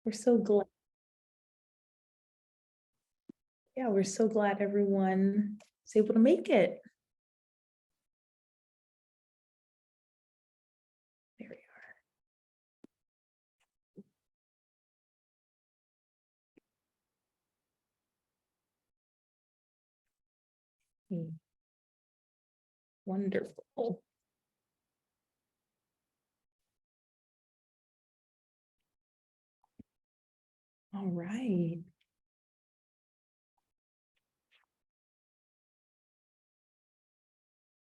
We're so glad. Yeah, we're so glad everyone is able to make it. There we are. Wonderful. All right.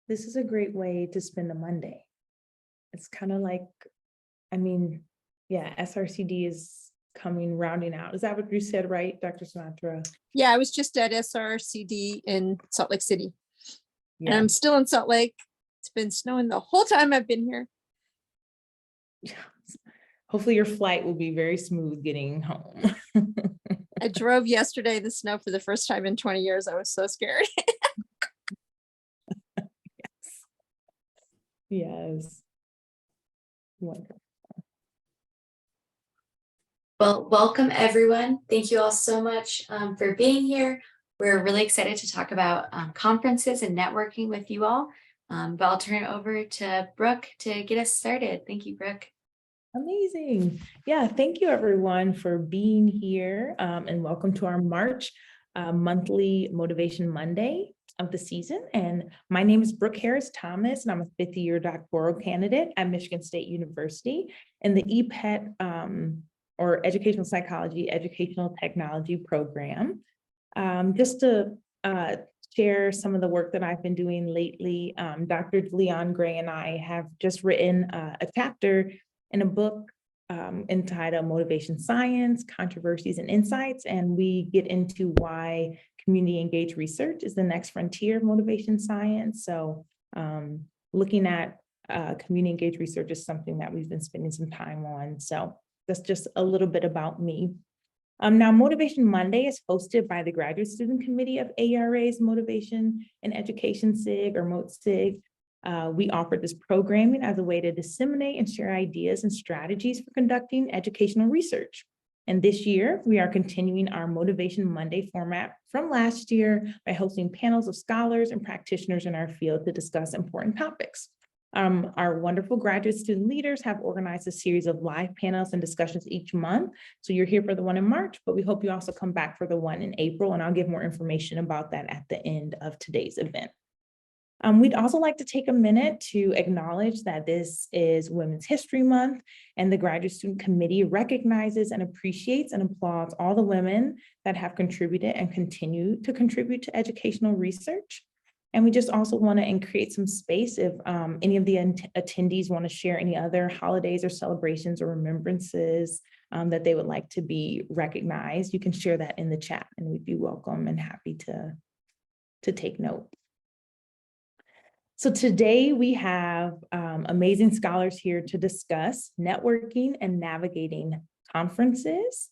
This is a great way to spend a Monday. It's kind of like, SRCD is rounding out. Is that what you said, right, Dr. Sinatra? Yeah, I was just at SRCD in Salt Lake City. And Yeah. I'm still in Salt Lake. It's been snowing the whole time I've been here. Hopefully your flight will be very smooth getting home. I drove yesterday in the snow for the first time in 20 years. I was so scared. Yes. Wonderful. Well, welcome everyone. Thank you all so much for being here. We're really excited to talk about conferences and networking with you all. But I'll turn it over to Brooke to get us started. Thank you, Brooke. Amazing. Yeah, thank you everyone for being here and welcome to our March monthly Motivation Monday of the season. And my name is Brooke Harris Thomas, and I'm a fifth-year doctoral candidate at Michigan State University in the EPET or Educational Psychology, Educational Technology program. Just to share some of the work that I've been doing lately, Dr. Leon Gray and I have just written a chapter in a book entitled Motivation Science, Controversies and Insights, and we get into why community engaged research is the next frontier of motivation science. So looking at community engaged research is something that we've been spending some time on. So that's just a little bit about me. Now, Motivation Monday is hosted by the Graduate Student Committee of ARA's Motivation and Education SIG or MOTSIG. We offer this programming as a way to disseminate and share ideas and strategies for conducting educational research. And this year, we are continuing our Motivation Monday format from last year by hosting panels of scholars and practitioners in our field to discuss important topics. Our wonderful graduate student leaders have organized a series of live panels and discussions each month. So you're here for the one in March, but we hope you also come back for the one in April, and I'll give more information about that at the end of today's event. We'd also like to take a minute to acknowledge that this is Women's History Month, and the Graduate Student Committee recognizes and appreciates and applauds all the women that have contributed and continue to contribute to educational research. And we just also want to create some space if any of the attendees want to share any other holidays or celebrations or remembrances that they would like to be recognized. You can share that in the chat, and we'd be welcome and happy to take note. So today we have amazing scholars here to discuss networking and navigating conferences.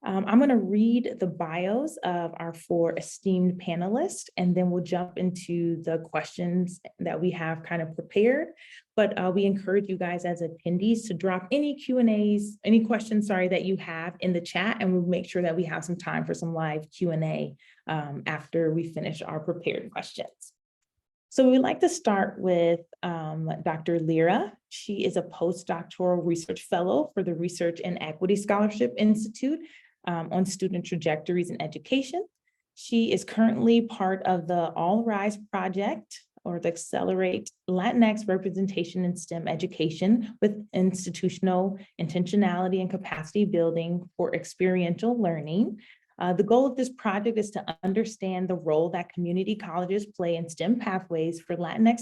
I'm going to read the bios of our four esteemed panelists, and then we'll jump into the questions that we have kind of prepared. But we encourage you guys as attendees to drop any Q&As, any questions, that you have in the chat, and we'll make sure that we have some time for some live Q&A after we finish our prepared questions. So we'd like to start with Dr. Lira. She is a postdoctoral research fellow for the Research and Equity Scholarship Institute on student trajectories in education. She is currently part of the All Rise Project, or the Accelerate Latinx Representation in STEM Education with institutional intentionality and capacity building for experiential learning. The goal of this project is to understand the role that community colleges play in STEM pathways for Latinx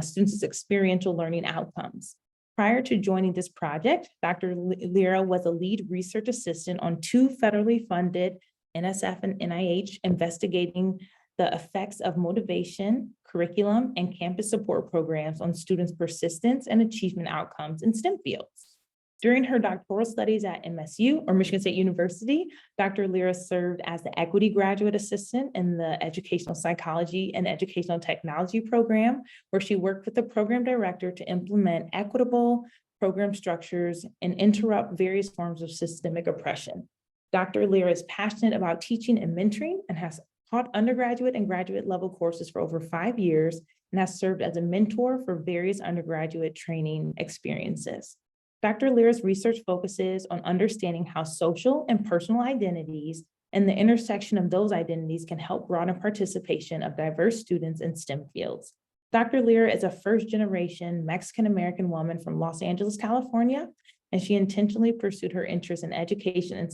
students' experiential learning outcomes. Prior to joining this project, Dr. Lira was a lead research assistant on two federally funded NSF and NIH investigating the effects of motivation, curriculum, and campus support programs on students' persistence and achievement outcomes in STEM fields. During her doctoral studies at MSU, or Michigan State University, Dr. Lira served as the Equity Graduate Assistant in the Educational Psychology and Educational Technology program, where she worked with the program director to implement equitable, program structures, and interrupt various forms of systemic oppression. Dr. Lira is passionate about teaching and mentoring and has taught undergraduate and graduate level courses for over 5 years and has served as a mentor for various undergraduate training experiences. Dr. Lira's research focuses on understanding how social and personal identities and the intersection of those identities can help broaden participation of diverse students in STEM fields. Dr. Lira is a first-generation Mexican-American woman from Los Angeles, California, and she intentionally pursued her interest in education and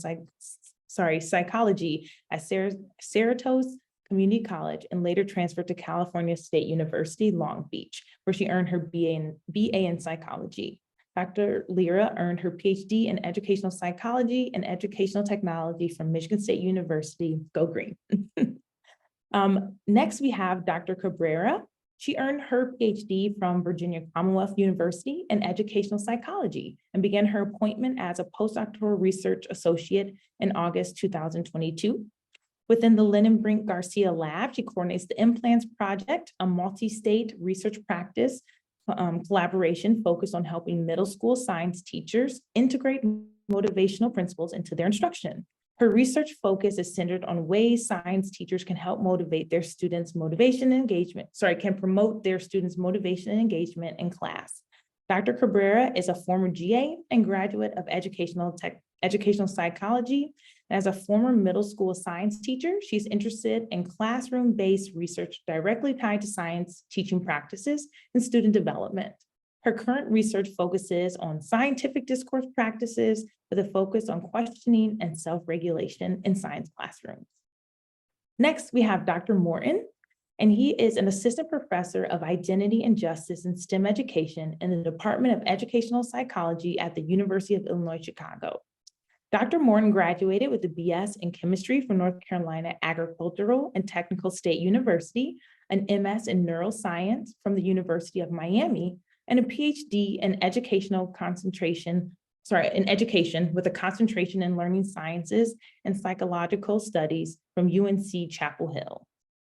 psychology at Cerritos Community College and later transferred to California State University, Long Beach, where she earned her BA in psychology. Dr. Lira earned her PhD in educational psychology and educational technology from Michigan State University. Go Green. Next, we have Dr. Cabrera. She earned her PhD from Virginia Commonwealth University in educational psychology and began her appointment as a postdoctoral research associate in August 2022. Within the Lindenbrink Garcia Lab, she coordinates the Implants Project, a multi-state research practice collaboration focused on helping middle school science teachers integrate motivational principles into their instruction. Her research focus is centered on ways science teachers can help motivate their students' motivation and engagement, can promote their students' motivation and engagement in class. Dr. Cabrera is a former GA and graduate of educational psychology. And as a former middle school science teacher, she's interested in classroom-based research directly tied to science teaching practices and student development. Her current research focuses on scientific discourse practices with a focus on questioning and self-regulation in science classrooms. Next, we have Dr. Morton, and he is an assistant professor of identity and justice in STEM education in the Department of Educational Psychology at the University of Illinois, Chicago. Dr. Morton graduated with a BS in chemistry from North Carolina Agricultural and Technical State University, an MS in neuroscience from the University of Miami, and a PhD in education with a concentration in learning sciences and psychological studies from UNC Chapel Hill.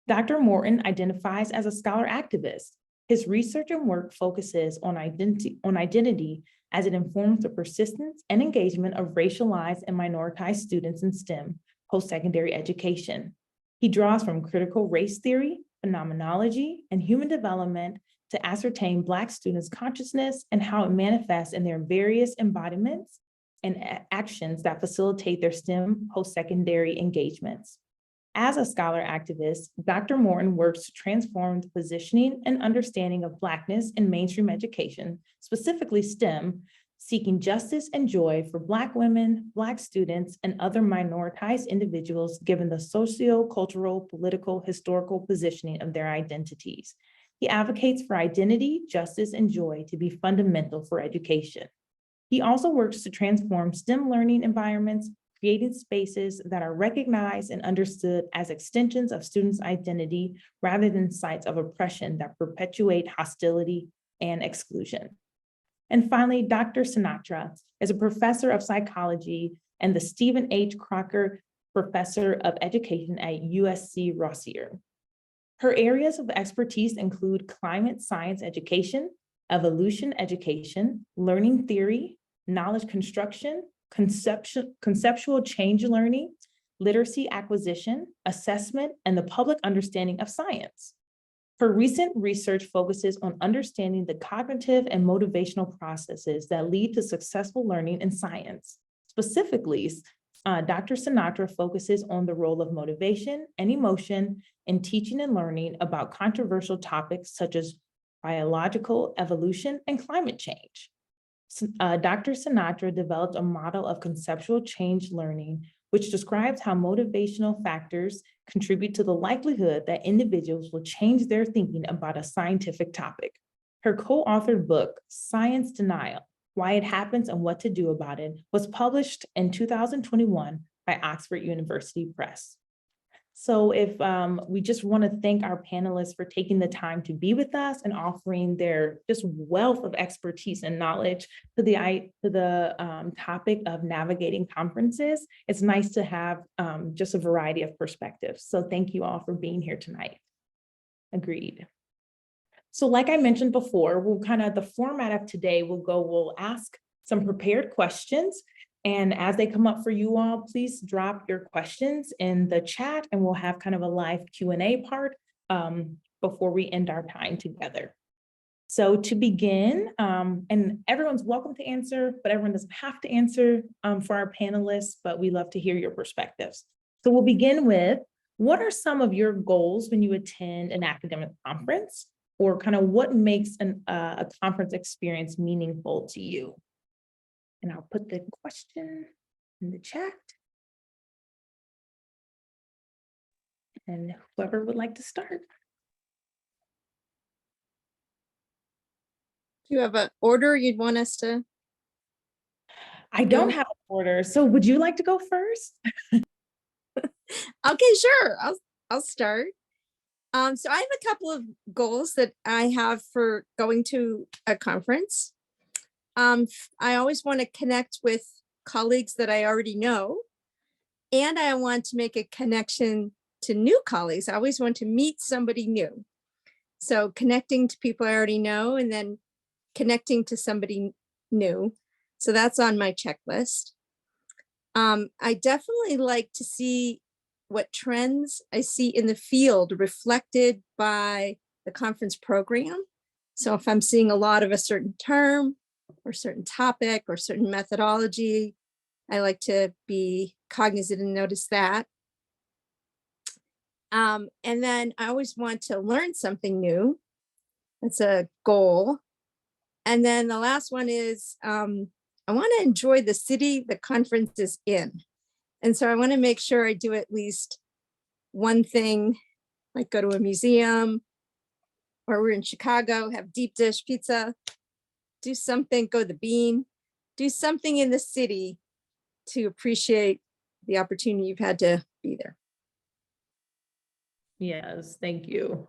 Dr. Morton identifies as a scholar activist. His research and work focuses on identity as it informs the persistence and engagement of racialized and minoritized students in STEM post-secondary education. He draws from critical race theory, phenomenology, and human development to ascertain Black students' consciousness and how it manifests in their various embodiments and actions that facilitate their STEM post-secondary engagements. As a scholar activist, Dr. Morton works to transform the positioning and understanding of Blackness in mainstream education, specifically STEM, seeking justice and joy for Black women, Black students, and other minoritized individuals given the socio-cultural, political, historical positioning of their identities. He advocates for identity, justice, and joy to be fundamental for education. He also works to transform STEM learning environments, creating spaces that are recognized and understood as extensions of students' identity rather than sites of oppression that perpetuate hostility and exclusion. And finally, Dr. Sinatra is a professor of psychology and the Stephen H. Crocker Professor of Education at USC Rossier. Her areas of expertise include climate science education, evolution education, learning theory, knowledge construction, conceptual change learning, literacy acquisition, assessment, and the public understanding of science. Her recent research focuses on understanding the cognitive and motivational processes that lead to successful learning in science. Specifically, Dr. Sinatra focuses on the role of motivation and emotion in teaching and learning about controversial topics such as biological evolution and climate change. Dr. Sinatra developed a model of conceptual change learning, which describes how motivational factors contribute to the likelihood that individuals will change their thinking about a scientific topic. Her co-authored book, Science Denial: Why It Happens and What to Do About It, was published in 2021 by Oxford University Press. So if we just want to thank our panelists for taking the time to be with us and offering their just wealth of expertise and knowledge to the topic of navigating conferences. It's nice to have just a variety of perspectives. So thank you all for being here tonight. Agreed. So like I mentioned before, we'll kind of, the format of today, we'll ask some prepared questions. And as they come up for you all, please drop your questions in the chat and we'll have kind of a live Q&A part before we end our time together. So to begin, and everyone's welcome to answer, but everyone doesn't have to answer for our panelists, but we love to hear your perspectives. So we'll begin with, what are some of your goals when you attend an academic conference? Or kind of what makes a conference experience meaningful to you? And I'll put the question in the chat. And whoever would like to start. Do you have an order you'd want us to? I don't have an order, so would you like to go first? Okay, sure. I'll start. So I have a couple of goals that I have for going to a conference. I always want to connect with colleagues that I already know, and I want to make a connection to new colleagues. I always want to meet somebody new. So connecting to people I already know and then connecting to somebody new. So that's on my checklist. I definitely like to see what trends I see in the field reflected by the conference program. So if I'm seeing a lot of a certain term or certain topic or certain methodology, I like to be cognizant and notice that. And then I always want to learn something new. That's a goal. And then the last one is I want to enjoy the city the conference is in. And so I want to make sure I do at least one thing, like go to a museum, or we're in Chicago, have deep dish pizza, do something, go to the Bean, do something in the city to appreciate the opportunity you've had to be there. Yes, thank you.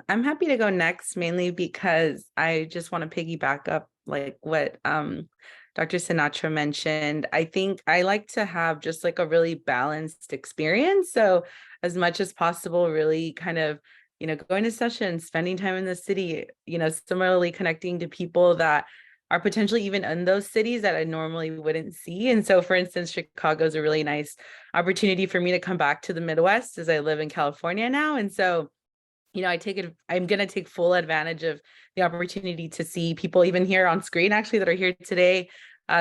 I'm happy to go next, mainly because I just want to piggyback up like what Dr. Sinatra mentioned. I think I like to have just like a really balanced experience. So as much as possible, really kind of, going to sessions, spending time in the city, similarly connecting to people that are potentially even in those cities that I normally wouldn't see. And so, for instance, Chicago is a really nice opportunity for me to come back to the Midwest as I live in California now. And so, I'm going to take full advantage of the opportunity to see people even here on screen, actually, that are here today.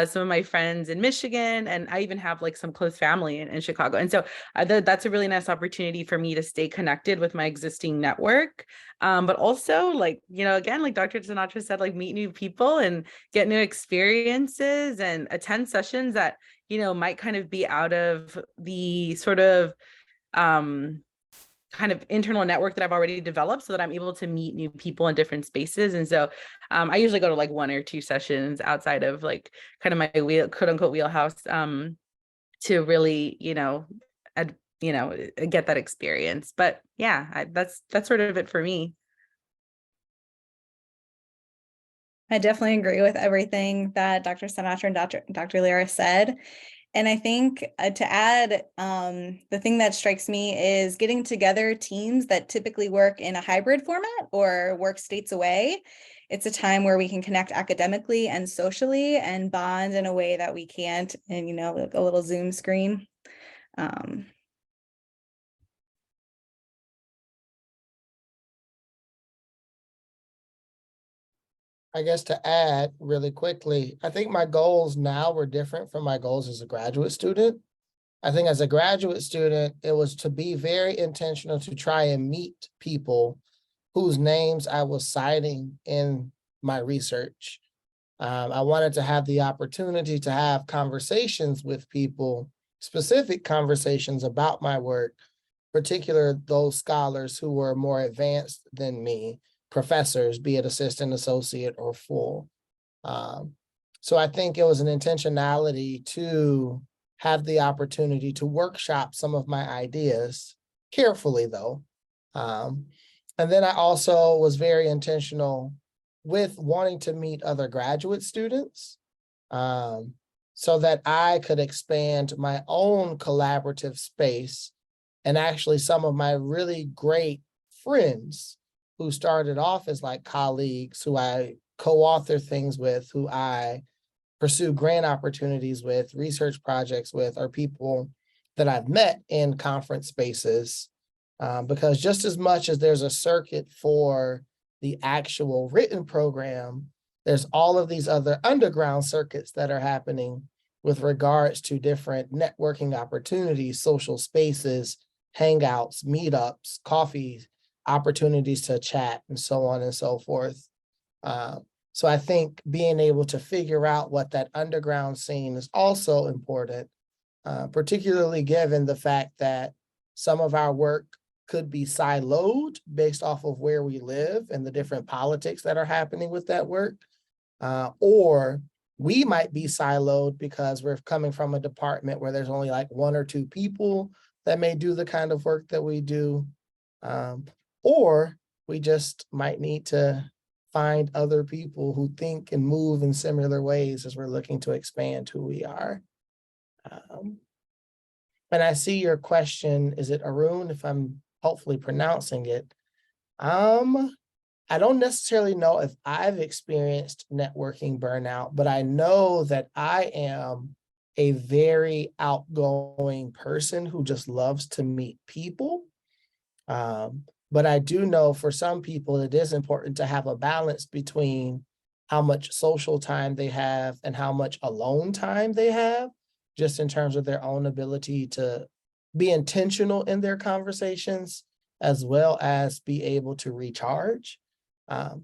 Some of my friends in Michigan, and I even have like some close family in Chicago. And so that's a really nice opportunity for me to stay connected with my existing network. But also again, like Dr. Sinatra said, like meet new people and get new experiences and attend sessions that, might kind of be out of the sort of, kind of internal network that I've already developed so that I'm able to meet new people in different spaces. And so I usually go to like 1 or 2 sessions outside of like kind of my quote unquote wheelhouse to really, get that experience. But yeah, that's sort of it for me. I definitely agree with everything that Dr. Sinatra and Dr. Lira said. And I think to add, the thing that strikes me is getting together teams that typically work in a hybrid format or work states away. It's a time where we can connect academically and socially and bond in a way that we can't in, like a little Zoom screen. I guess to add really quickly, I think my goals now were different from my goals as a graduate student. I think as a graduate student, it was to be very intentional to try and meet people whose names I was citing in my research. I wanted to have the opportunity to have conversations with people, specific conversations about my work, particularly those scholars who were more advanced than me, professors, be it assistant, associate, or full. So I think it was an intentionality to have the opportunity to workshop some of my ideas, carefully though. And then I also was very intentional with wanting to meet other graduate students so that I could expand my own collaborative space And actually some of my really great friends who started off as like colleagues, who I co-author things with, who I pursue grant opportunities with, research projects with, are people that I've met in conference spaces. Because just as much as there's a circuit for the actual written program, there's all of these other underground circuits that are happening with regards to different networking opportunities, social spaces, hangouts, meetups, coffee, opportunities to chat, and so on and so forth. So I think being able to figure out what that underground scene is also important, particularly given the fact that some of our work could be siloed based off of where we live and the different politics that are happening with that work. Or we might be siloed because we're coming from a department where there's only like 1 or 2 people that may do the kind of work that we do. Or we just might need to find other people who think and move in similar ways as we're looking to expand who we are. And I see your question, is it Arun, if I'm hopefully pronouncing it? I don't necessarily know if I've experienced networking burnout, but I know that I am a very outgoing person who just loves to meet people. But I do know for some people, it is important to have a balance between how much social time they have and how much alone time they have, just in terms of their own ability to be intentional in their conversations, as well as be able to recharge.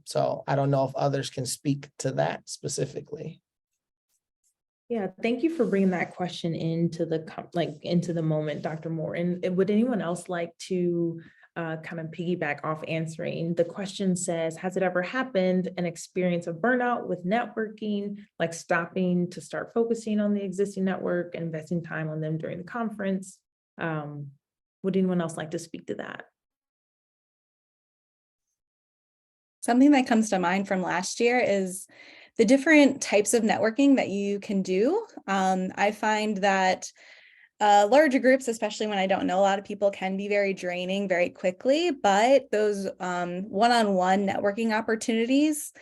So I don't know if others can speak to that specifically. Yeah, thank you for bringing that question into the moment, Dr. Moore. And would anyone else like to kind of piggyback off answering? The question says, has it ever happened, an experience of burnout with networking, like stopping to start focusing on the existing network, investing time on them during the conference? Would anyone else like to speak to that? Something that comes to mind from last year is the different types of networking that you can do. I find that larger groups, especially when I don't know a lot of people, can be very draining very quickly, but those one-on-one networking opportunities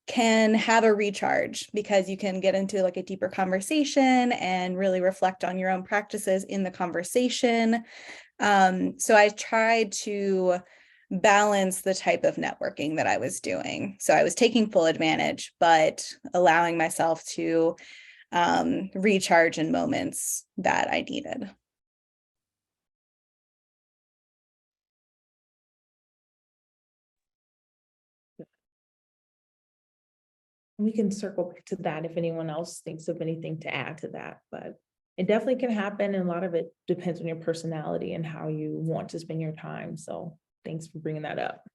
can have a recharge because you can get into like a deeper conversation and really reflect on your own practices in the conversation. So I tried to balance the type of networking that I was doing. So I was taking full advantage, but allowing myself to recharge in moments that I needed. We can circle back to that if anyone else thinks of anything to add to that, but it definitely can happen. And a lot of it depends on your personality and how you want to spend your time. So thanks for bringing that up.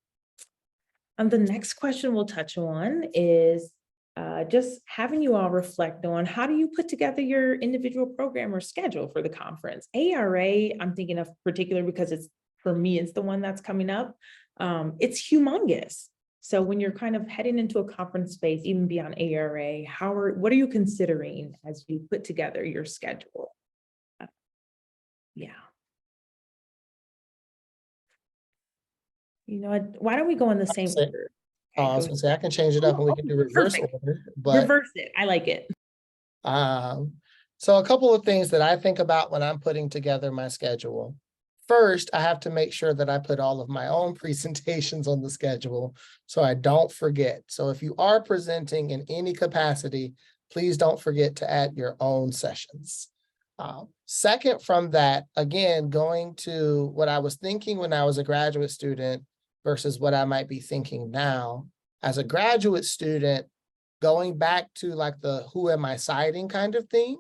The next question we'll touch on is just having you all reflect on how do you put together your individual program or schedule for the conference. ARA, I'm thinking of particular because it's, for me, it's the one that's coming up. It's humongous. So when you're kind of heading into a conference space, even beyond ARA, what are you considering as you put together your schedule? Yeah. You know what? Why don't we go in the same order? I was gonna say I can change it up and we can do reverse Perfect. order, but Reverse it. I like it. so a couple of things that I think about when I'm putting together my schedule. First, I have to make sure that I put all of my own presentations on the schedule so I don't forget. So if you are presenting in any capacity, please don't forget to add your own sessions. Second from that, again, going to what I was thinking when I was a graduate student versus what I might be thinking now. As a graduate student, going back to like the who am I citing kind of thing,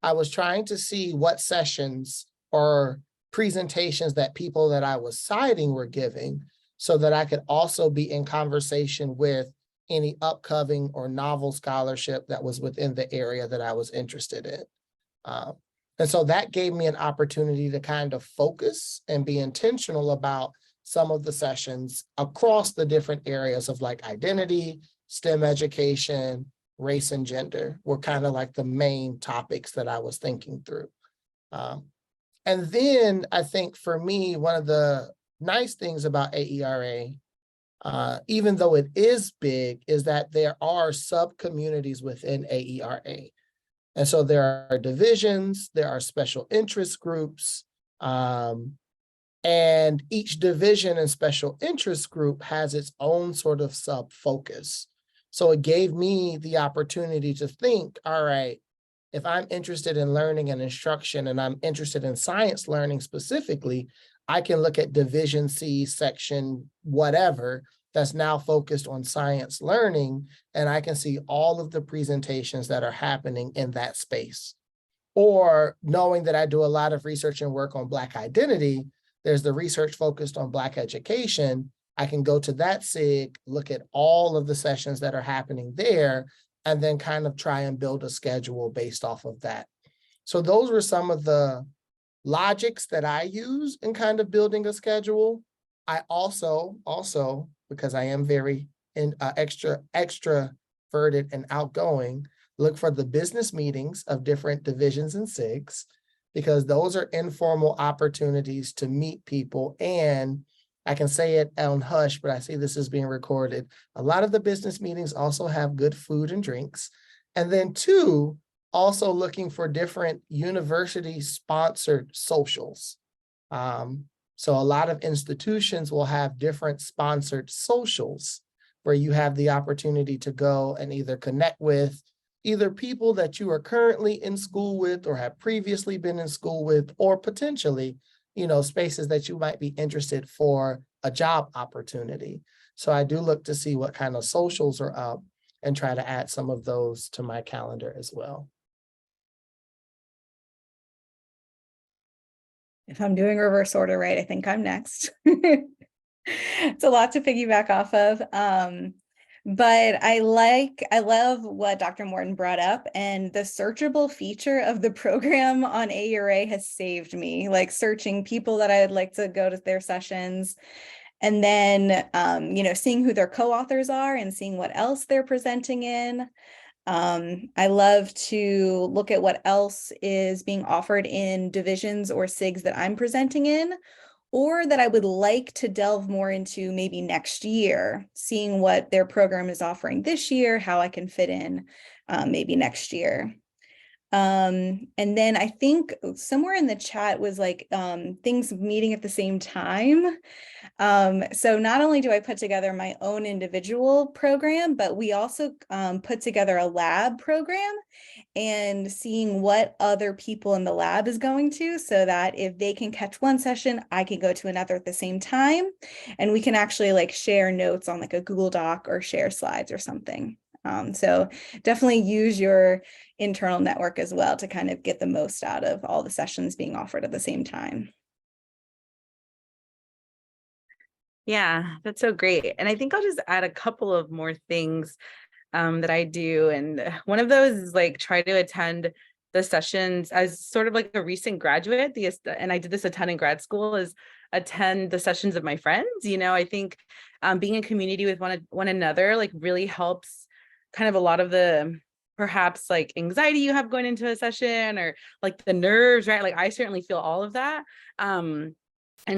I was trying to see what sessions or presentations that people that I was citing were giving so that I could also be in conversation with any upcoming or novel scholarship that was within the area that I was interested in. And so that gave me an opportunity to kind of focus and be intentional about some of the sessions across the different areas of like identity, STEM education, race and gender were kind of like the main topics that I was thinking through. And then I think for me, one of the nice things about AERA, even though it is big, is that there are sub-communities within AERA. And so there are divisions, there are special interest groups, and each division and special interest group has its own sort of sub-focus. So it gave me the opportunity to think, all right, if I'm interested in learning and instruction and I'm interested in science learning specifically, I can look at Division C, section whatever, that's now focused on science learning, and I can see all of the presentations that are happening in that space. Or knowing that I do a lot of research and work on Black identity, there's the research focused on Black education. I can go to that SIG, look at all of the sessions that are happening there, and then kind of try and build a schedule based off of that. So those were some of the logics that I use in kind of building a schedule. I also, because I am very extroverted and outgoing, look for the business meetings of different divisions and SIGs, because those are informal opportunities to meet people. And I can say it on hush, but I see this is being recorded. A lot of the business meetings also have good food and drinks. And then two, also looking for different university-sponsored socials. So a lot of institutions will have different sponsored socials where you have the opportunity to go and either connect with either people that you are currently in school with or have previously been in school with, or potentially, spaces that you might be interested for a job opportunity. So I do look to see what kind of socials are up and try to add some of those to my calendar as well. If I'm doing reverse order right, I think I'm next. It's a lot to piggyback off of. But I love what Dr. Morton brought up, and the searchable feature of the program on AERA has saved me, like searching people that I would like to go to their sessions. And then, seeing who their co-authors are and seeing what else they're presenting in. I love to look at what else is being offered in divisions or SIGs that I'm presenting in, or that I would like to delve more into maybe next year, seeing what their program is offering this year, how I can fit in maybe next year. And then I think somewhere in the chat was like things meeting at the same time. So not only do I put together my own individual program, but we also put together a lab program and seeing what other people in the lab is going to, so that if they can catch one session, I can go to another at the same time. And we can actually like share notes on like a Google Doc or share slides or something. So definitely use your internal network as well to kind of get the most out of all the sessions being offered at the same time. Yeah, that's so great. And I think I'll just add a couple of more things that I do. And one of those is like try to attend the sessions as sort of like a recent graduate. And I did this a ton in grad school, is attend the sessions of my friends. I think being in community with one another like really helps kind of a lot of the perhaps like anxiety you have going into a session, or like the nerves, right? Like I certainly feel all of that. And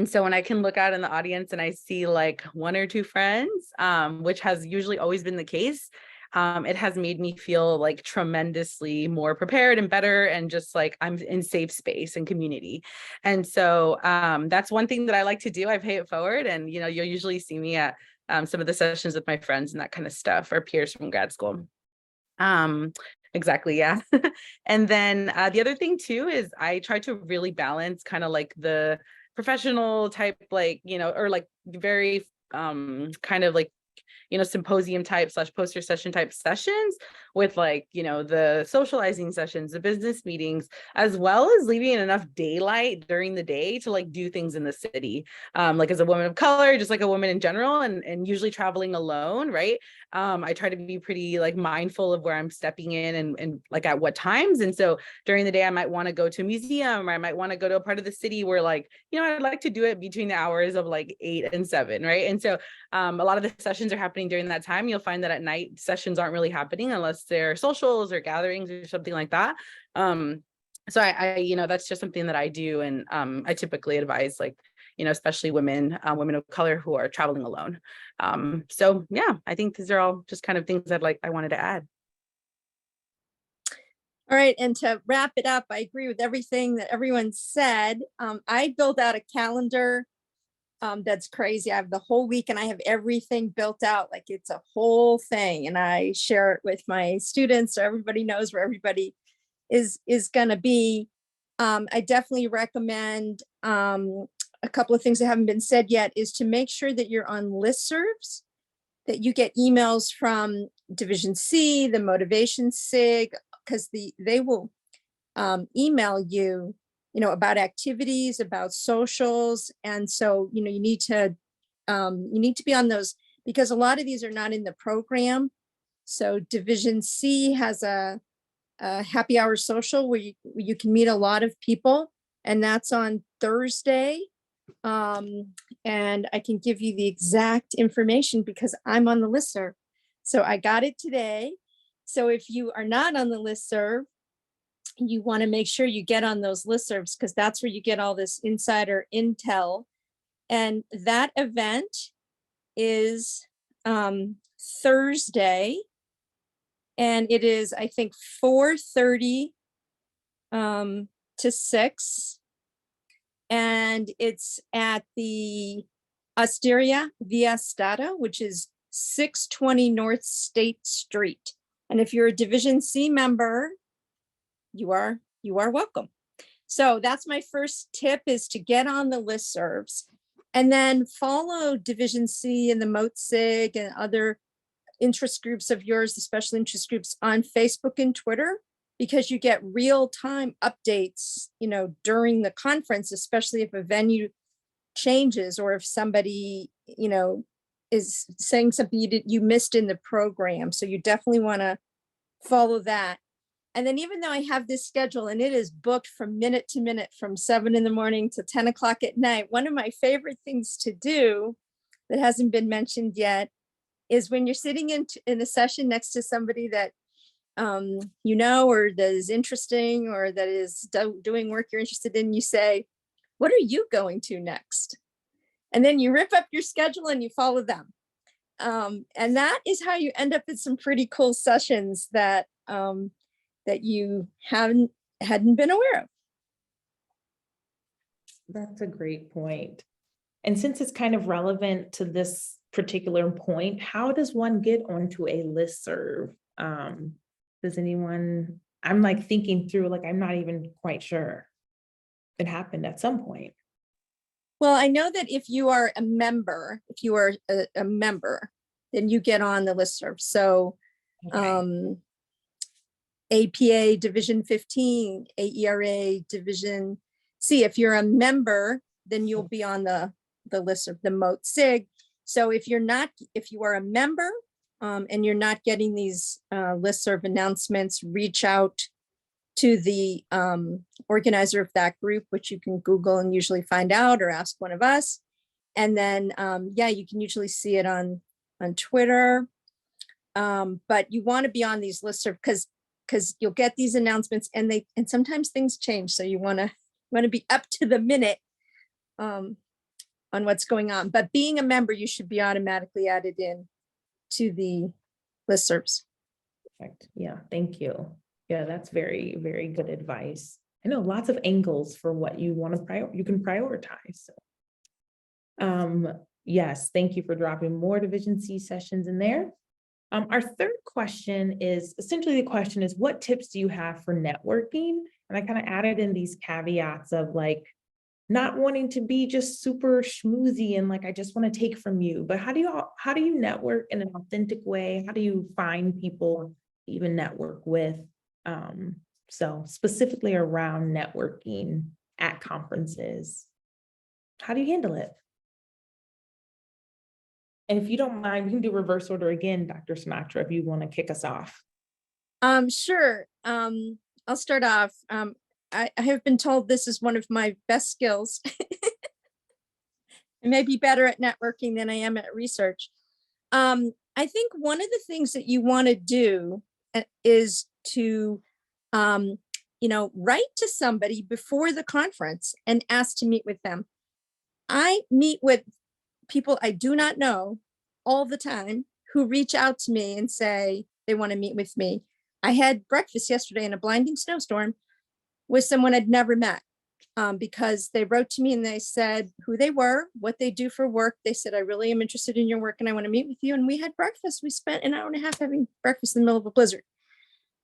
so when I can look out in the audience and I see like one or two friends, which has usually always been the case, it has made me feel like tremendously more prepared and better, and just like I'm in safe space and community. And so that's one thing that I like to do. I pay it forward, and you'll usually see me at some of the sessions with my friends and that kind of stuff, or peers from grad school. Exactly, yeah. And then the other thing too is I try to really balance kind of like the professional type, like, or like very kind of like symposium type / poster session type sessions with like, the socializing sessions, the business meetings, as well as leaving enough daylight during the day to like do things in the city. Like as a woman of color, just like a woman in general, and usually traveling alone, right? I try to be pretty like mindful of where I'm stepping in and like at what times. And so during the day, I might want to go to a museum, or I might want to go to a part of the city where like, I'd like to do it between the hours of like 8 and 7, right? And so a lot of the sessions are happening during that time. You'll find that at night sessions aren't really happening unless they're socials or gatherings or something like that. So that's just something that I do. And I typically advise, like, especially women of color who are traveling alone. So yeah, I think these are all just kind of things I wanted to add. All right, and to wrap it up, I agree with everything that everyone said. I built out a calendar that's crazy. I have the whole week and I have everything built out like it's a whole thing, and I share it with my students so everybody knows where everybody is going to be. I definitely recommend a couple of things that haven't been said yet is to make sure that you're on listservs, that you get emails from Division C, the Motivation SIG, because they will email you, about activities, about socials. And so, you need to be on those because a lot of these are not in the program. So Division C has a happy hour social where you can meet a lot of people, and that's on Thursday. And I can give you the exact information because I'm on the listserv. So I got it today. So if you are not on the listserv, you want to make sure you get on those listservs because that's where you get all this insider intel. And that event is Thursday. And it is, I think, 4:30 to 6. And it's at the Osteria Via Stata, which is 620 North State Street. And if you're a Division C member, you are welcome. So that's my first tip, is to get on the listservs and then follow Division C and the MOTSIG and other interest groups of yours, the special interest groups, on Facebook and Twitter, because you get real-time updates, during the conference, especially if a venue changes or if somebody, is saying something you missed in the program. So you definitely want to follow that. And then even though I have this schedule and it is booked from minute to minute from 7 a.m. to 10 o'clock at night, one of my favorite things to do that hasn't been mentioned yet is when you're sitting in a session next to somebody that or that is interesting or that is doing work you're interested in, you say, "What are you going to next?" And then you rip up your schedule and you follow them. And that is how you end up in some pretty cool sessions that you hadn't been aware of. That's a great point. And since it's kind of relevant to this particular point, how does one get onto a listserv? Does anyone, I'm thinking through, I'm not even quite sure. It happened at some point. Well, I know that if you are a member, then you get on the listserv. So Okay. APA Division 15, AERA Division C, if you're a member, then you'll be on the listserv, the MOTSIG. So if you are a member and you're not getting these listserv announcements, reach out to the organizer of that group, which you can Google and usually find out, or ask one of us. And then, you can usually see it on Twitter. But you want to be on these listserv because you'll get these announcements and sometimes things change. So you want to be up to the minute on what's going on. But being a member, you should be automatically added in to the listservs. Perfect. Yeah, thank you. Yeah, that's very, very good advice. I know lots of angles for what you want to you can prioritize. So. Yes, thank you for dropping more Division C sessions in there. Our third question is, essentially the question is, what tips do you have for networking? And I kind of added in these caveats of not wanting to be just super schmoozy and I just want to take from you, but how do you network in an authentic way? How do you find people to even network with? So specifically around networking at conferences, how do you handle it? And if you don't mind, we can do reverse order again, Dr. Sinatra, if you want to kick us off. Sure. I'll start off. I have been told this is one of my best skills. I may be better at networking than I am at research. I think one of the things that you want to do is to write to somebody before the conference and ask to meet with them. I meet with people I do not know all the time who reach out to me and say they want to meet with me. I had breakfast yesterday in a blinding snowstorm with someone I'd never met, because they wrote to me and they said who they were, what they do for work. They said, I really am interested in your work and I want to meet with you. And we had breakfast. We spent an hour and a half having breakfast in the middle of a blizzard.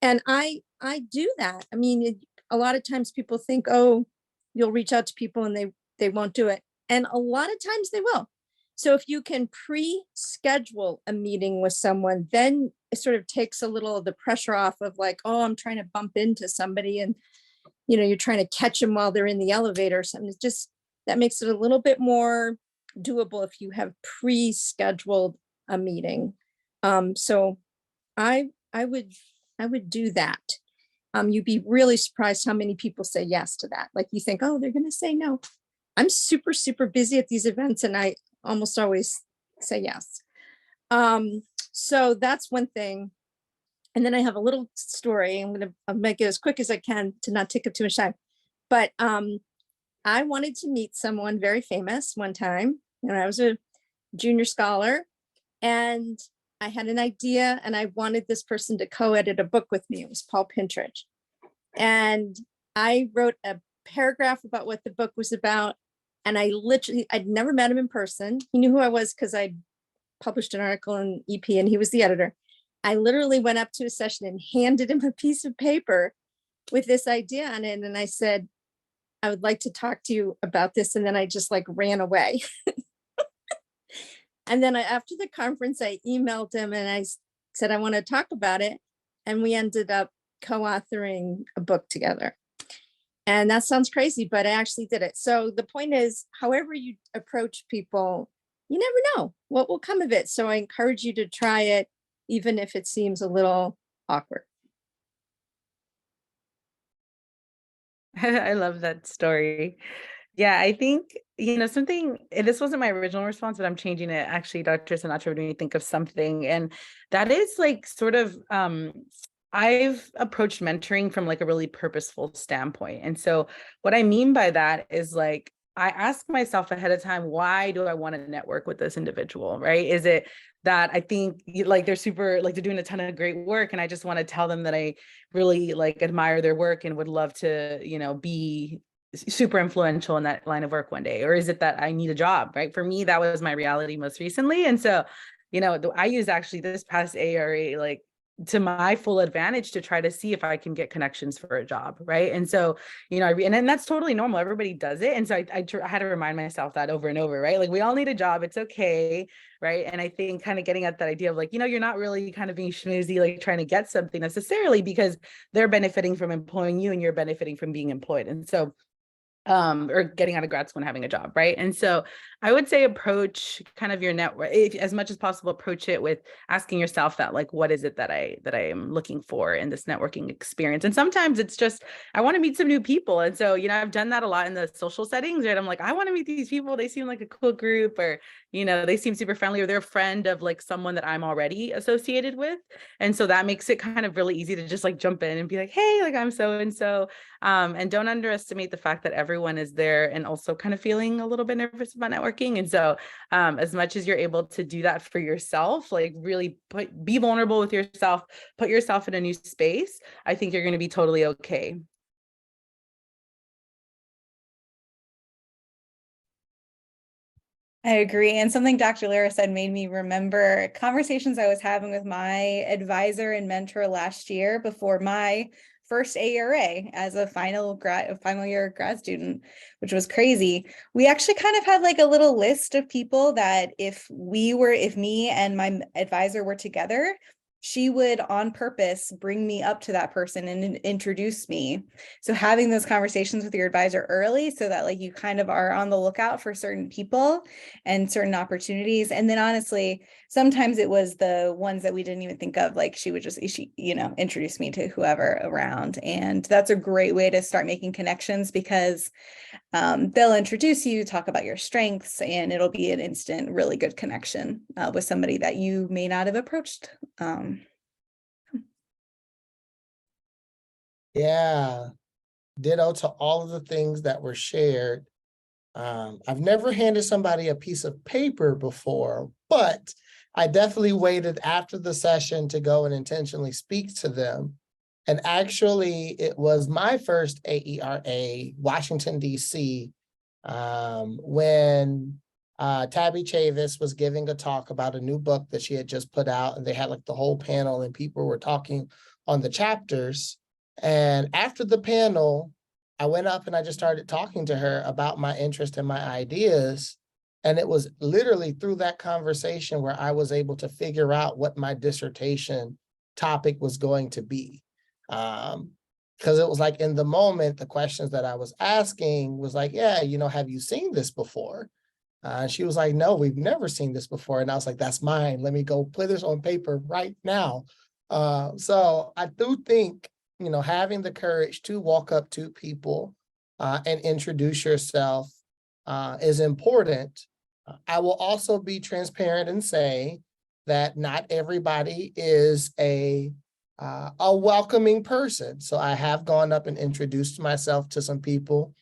And I do that. I mean, a lot of times people think, oh, you'll reach out to people and they won't do it. And a lot of times they will. So if you can pre-schedule a meeting with someone, then it sort of takes a little of the pressure off of like, oh, I'm trying to bump into somebody and, you're trying to catch them while they're in the elevator or something. It's just, that makes it a little bit more doable if you have pre-scheduled a meeting. So I would do that. You'd be really surprised how many people say yes to that. Like you think, oh, they're going to say no. I'm super, super busy at these events and I almost always say yes. So that's one thing. And then I have a little story. I'll make it as quick as I can to not take up too much time. But I wanted to meet someone very famous one time when I was a junior scholar. And I had an idea and I wanted this person to co-edit a book with me. It was Paul Pintridge. And I wrote a paragraph about what the book was about. And I'd never met him in person. He knew who I was because I published an article in EP and he was the editor. I literally went up to a session and handed him a piece of paper with this idea on it. And I said, I would like to talk to you about this. And then I just like ran away. And then after the conference, I emailed him and I said, I want to talk about it. And we ended up co-authoring a book together. And that sounds crazy, but I actually did it. So the point is, however you approach people, you never know what will come of it. So I encourage you to try it, even if it seems a little awkward. I love that story. Yeah, I think, something, this wasn't my original response, but I'm changing it. Actually, Dr. Sinatra made me think of something. And that is like sort of, I've approached mentoring from like a really purposeful standpoint. And so what I mean by that is like, I ask myself ahead of time, why do I want to network with this individual, right? Is it that I think like they're super, like they're doing a ton of great work and I just want to tell them that I really like admire their work and would love to, be super influential in that line of work one day? Or is it that I need a job, right? For me, that was my reality most recently. And so, I used actually this past ARA, like to my full advantage to try to see if I can get connections for a job. Right. And so, and then that's totally normal. Everybody does it. And so I had to remind myself that over and over, right? Like we all need a job. It's okay. Right. And I think kind of getting at that idea of like, you're not really kind of being schmoozy, like trying to get something necessarily because they're benefiting from employing you and you're benefiting from being employed. And so or getting out of grad school and having a job, right? And so I would say approach kind of your network, as much as possible, approach it with asking yourself that, like, what is it that I am looking for in this networking experience? And sometimes it's just, I want to meet some new people. And so, I've done that a lot in the social settings, right? I'm like, I want to meet these people. They seem like a cool group, or, they seem super friendly, or they're a friend of like someone that I'm already associated with. And so that makes it kind of really easy to just like jump in and be like, hey, like I'm so-and-so. And don't underestimate the fact that everyone is there and also kind of feeling a little bit nervous about networking. And so as much as you're able to do that for yourself, like really be vulnerable with yourself, put yourself in a new space, I think you're going to be totally okay. I agree. And something Dr. Lara said made me remember conversations I was having with my advisor and mentor last year before my first ARA as a final year grad student, which was crazy. We actually kind of had like a little list of people that if me and my advisor were together, she would on purpose bring me up to that person and introduce me. So having those conversations with your advisor early so that like you kind of are on the lookout for certain people and certain opportunities. And then honestly, sometimes it was the ones that we didn't even think of, like she would just, introduce me to whoever around. And that's a great way to start making connections because they'll introduce you, talk about your strengths, and it'll be an instant, really good connection with somebody that you may not have approached. Yeah, Ditto to all of the things that were shared. I've never handed somebody a piece of paper before, but I definitely waited after the session to go and intentionally speak to them. And actually, it was my first AERA, Washington, D.C., when Tabby Chavis was giving a talk about a new book that she had just put out, and they had like the whole panel and people were talking on the chapters. And after the panel, I went up and I just started talking to her about my interest and my ideas. And it was literally through that conversation where I was able to figure out what my dissertation topic was going to be. Because it was like in the moment, the questions that I was asking was like, yeah, have you seen this before? And she was like, no, we've never seen this before. And I was like, that's mine. Let me go put this on paper right now. So I do think, having the courage to walk up to people and introduce yourself is important. I will also be transparent and say that not everybody is a welcoming person. So I have gone up and introduced myself to some people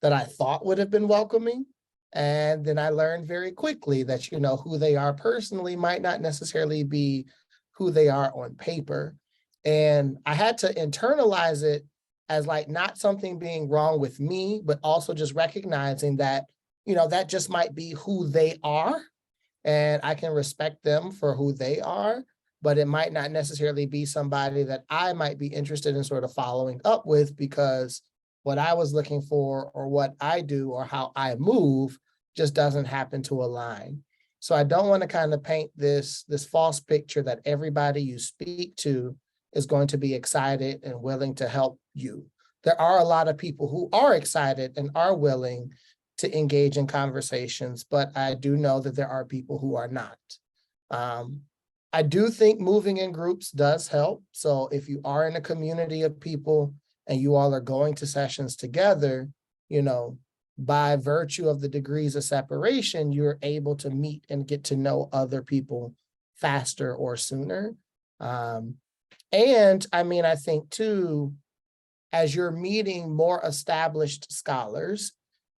that I thought would have been welcoming. And then I learned very quickly that, who they are personally might not necessarily be who they are on paper. And I had to internalize it as like not something being wrong with me, but also just recognizing that, that just might be who they are. And I can respect them for who they are, but it might not necessarily be somebody that I might be interested in sort of following up with, because what I was looking for or what I do or how I move just doesn't happen to align. So I don't want to kind of paint this false picture that everybody you speak to is going to be excited and willing to help you. There are a lot of people who are excited and are willing to engage in conversations, but I do know that there are people who are not. I do think moving in groups does help. So if you are in a community of people and you all are going to sessions together, by virtue of the degrees of separation, you're able to meet and get to know other people faster or sooner. And I mean, I think too, as you're meeting more established scholars,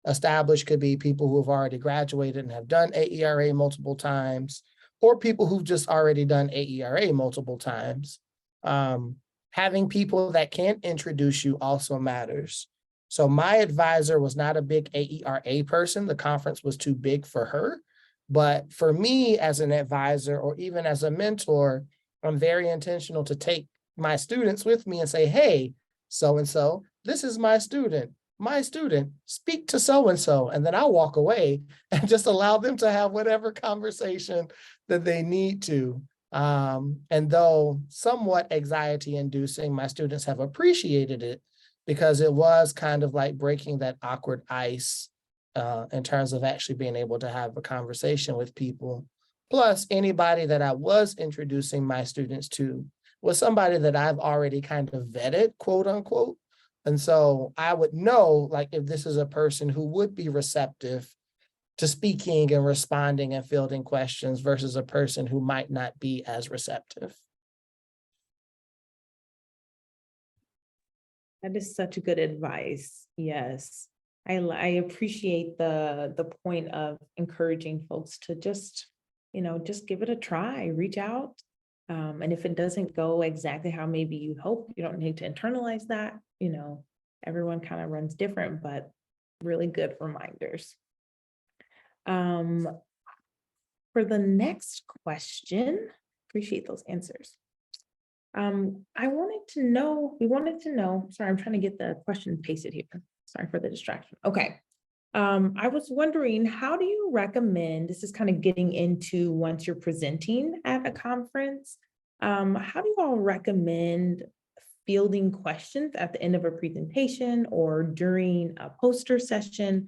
established could be people who have already graduated and have done AERA multiple times, or people who've just already done AERA multiple times. Having people that can introduce you also matters. So my advisor was not a big AERA person. The conference was too big for her. But for me as an advisor or even as a mentor, I'm very intentional to take my students with me and say, hey, so-and-so, this is my student. My student, speak to so-and-so, and then I'll walk away and just allow them to have whatever conversation that they need to. And though somewhat anxiety inducing, my students have appreciated it because it was kind of like breaking that awkward ice in terms of actually being able to have a conversation with people. Plus, anybody that I was introducing my students to was somebody that I've already kind of vetted, quote unquote. And so I would know, like, if this is a person who would be receptive to speaking and responding and fielding questions versus a person who might not be as receptive. That is such good advice. Yes. I appreciate the point of encouraging folks to just give it a try, reach out. And if it doesn't go exactly how maybe you hope, you don't need to internalize that. Everyone kind of runs different, but really good reminders. For the next question, appreciate those answers. We wanted to know, sorry, I'm trying to get the question pasted here. Sorry for the distraction. Okay. I was wondering, how do you recommend, this is kind of getting into once you're presenting at a conference, how do you all recommend fielding questions at the end of a presentation or during a poster session?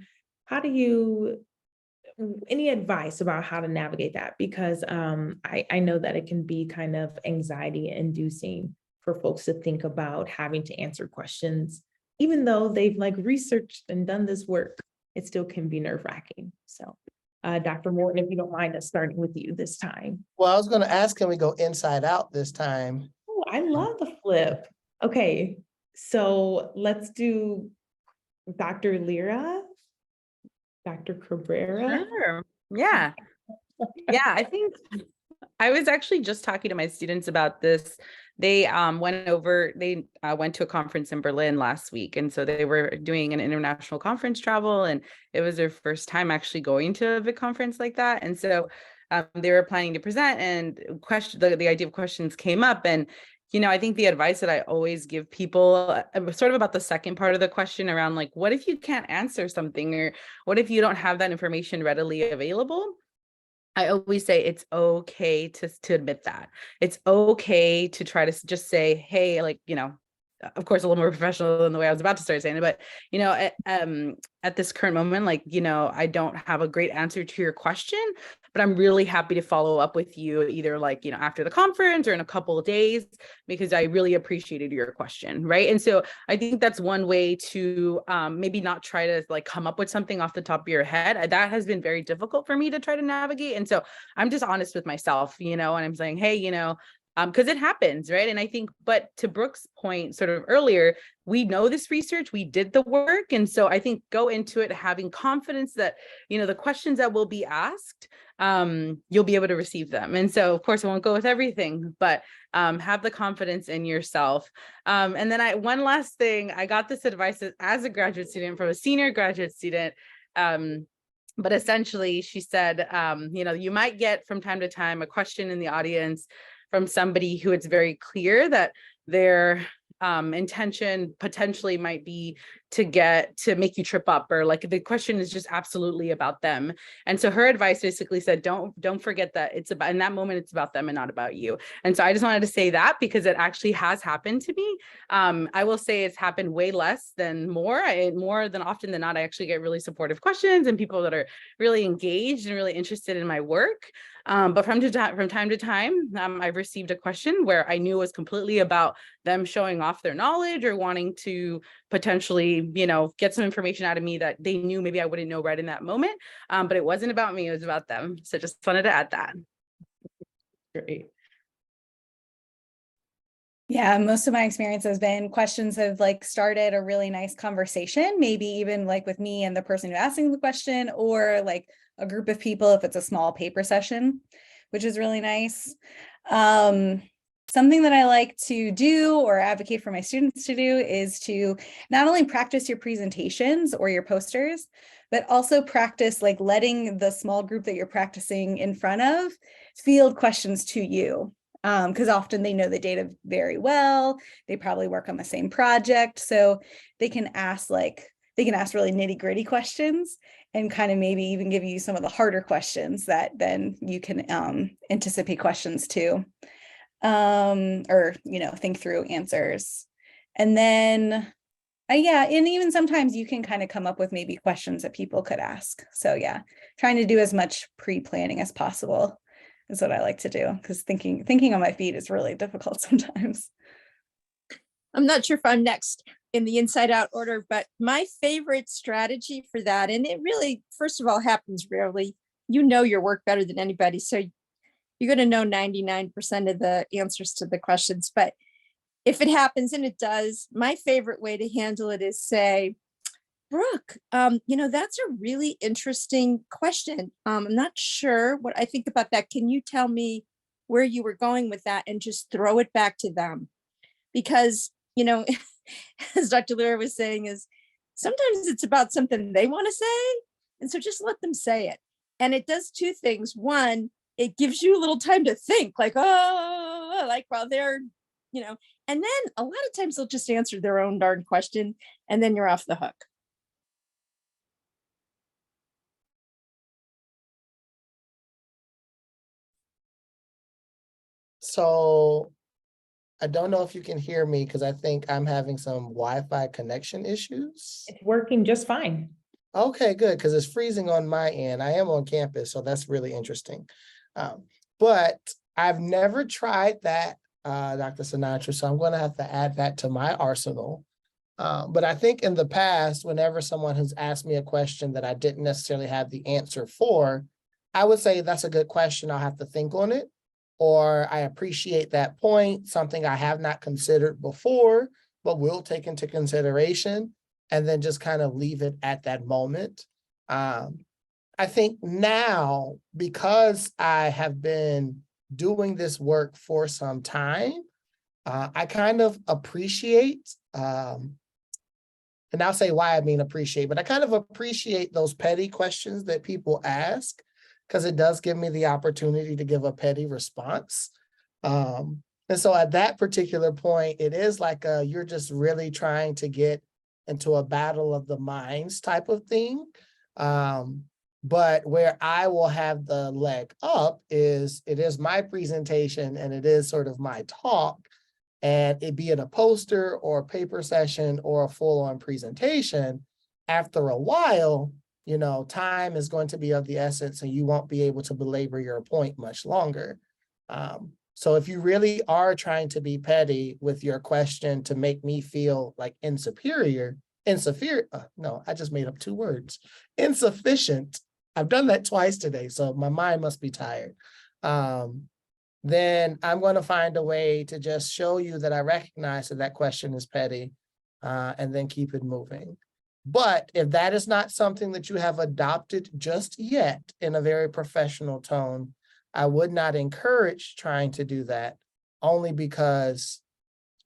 Any advice about how to navigate that? Because I know that it can be kind of anxiety inducing for folks to think about having to answer questions, even though they've researched and done this work, it still can be nerve wracking. So Dr. Morton, if you don't mind us starting with you this time. Well, I was going to ask, can we go inside out this time? Oh, I love the flip. Okay. So let's do Dr. Lyra, Dr. Cabrera. Sure. Yeah. Yeah, I think I was actually just talking to my students about this. They went to a conference in Berlin last week. And so they were doing an international conference travel, and it was their first time actually going to a big conference like that. And so they were planning to present, and the idea of questions came up. And I think the advice that I always give people, sort of about the second part of the question around like, what if you can't answer something, or what if you don't have that information readily available? I always say it's okay to admit that. It's okay to try to just say, hey, like, of course, a little more professional than the way I was about to start saying it, but, at this current moment, like, I don't have a great answer to your question, but I'm really happy to follow up with you either like, after the conference or in a couple of days, because I really appreciated your question. Right. And so I think that's one way to maybe not try to like come up with something off the top of your head. That has been very difficult for me to try to navigate. And so I'm just honest with myself, and I'm saying, hey, because it happens, right? And I think, but to Brooke's point sort of earlier, we know this research, we did the work. And so I think go into it having confidence that, the questions that will be asked, you'll be able to receive them. And so, of course, I won't go with everything, but have the confidence in yourself. And then one last thing, I got this advice as a graduate student from a senior graduate student. But essentially, she said, you might get from time to time a question in the audience from somebody who it's very clear that their intention potentially might be to make you trip up, or like the question is just absolutely about them. And so her advice basically said, don't forget that it's about, in that moment, it's about them and not about you. And so I just wanted to say that because it actually has happened to me. I will say it's happened way less than more than often than not. I actually get really supportive questions and people that are really engaged and really interested in my work. But from time to time, I've received a question where I knew it was completely about them showing off their knowledge or wanting to potentially, get some information out of me that they knew maybe I wouldn't know right in that moment. But it wasn't about me, it was about them. So just wanted to add that. Great. Yeah, most of my experience has been questions have like started a really nice conversation, maybe even like with me and the person who asking the question, or like a group of people if it's a small paper session, which is really nice. Something that I like to do or advocate for my students to do is to not only practice your presentations or your posters, but also practice like letting the small group that you're practicing in front of field questions to you. Because often they know the data very well. They probably work on the same project. So they can ask really nitty-gritty questions and kind of maybe even give you some of the harder questions that then you can anticipate questions to, or think through answers. And then yeah, and even sometimes you can kind of come up with maybe questions that people could ask. So yeah, trying to do as much pre-planning as possible is what I like to do, because thinking on my feet is really difficult sometimes. I'm not sure if I'm next in the inside out order, but my favorite strategy for that, and it really, first of all, happens rarely. You know your work better than anybody, so you're going to know 99% of the answers to the questions. But if it happens, and it does, my favorite way to handle it is say, Brooke, that's a really interesting question. I'm not sure what I think about that. Can you tell me where you were going with that, and just throw it back to them? Because, as Dr. Lyra was saying, is sometimes it's about something they want to say. And so just let them say it. And it does two things. One, it gives you a little time to think, like, while they're, and then a lot of times they'll just answer their own darn question, and then you're off the hook. So I don't know if you can hear me because I think I'm having some Wi-Fi connection issues. It's working just fine. Okay, good, because it's freezing on my end. I am on campus, so that's really interesting. But I've never tried that, Dr. Sinatra, so I'm going to have to add that to my arsenal. But I think in the past, whenever someone has asked me a question that I didn't necessarily have the answer for, I would say, that's a good question. I'll have to think on it. Or I appreciate that point, something I have not considered before. but we'll take into consideration and then just kind of leave it at that moment. I think now, because I have been doing this work for some time, I kind of appreciate, and I'll say why I mean appreciate, but I kind of appreciate those petty questions that people ask, because it does give me the opportunity to give a petty response. And so at that particular point, it is like you're just really trying to get into a battle of the minds type of thing. But where I will have the leg up is it is my presentation and it is sort of my talk, and it be it a poster or a paper session or a full-on presentation. After a while, you know, time is going to be of the essence and you won't be able to belabor your point much longer. So if you really are trying to be petty with your question to make me feel like insufficient, no, I just made up 2 words, insufficient. I've done that twice today, so my mind must be tired. Then I'm going to find a way to just show you that I recognize that that question is petty, and then keep it moving. But if that is not something that you have adopted just yet in a very professional tone, I would not encourage trying to do that, only because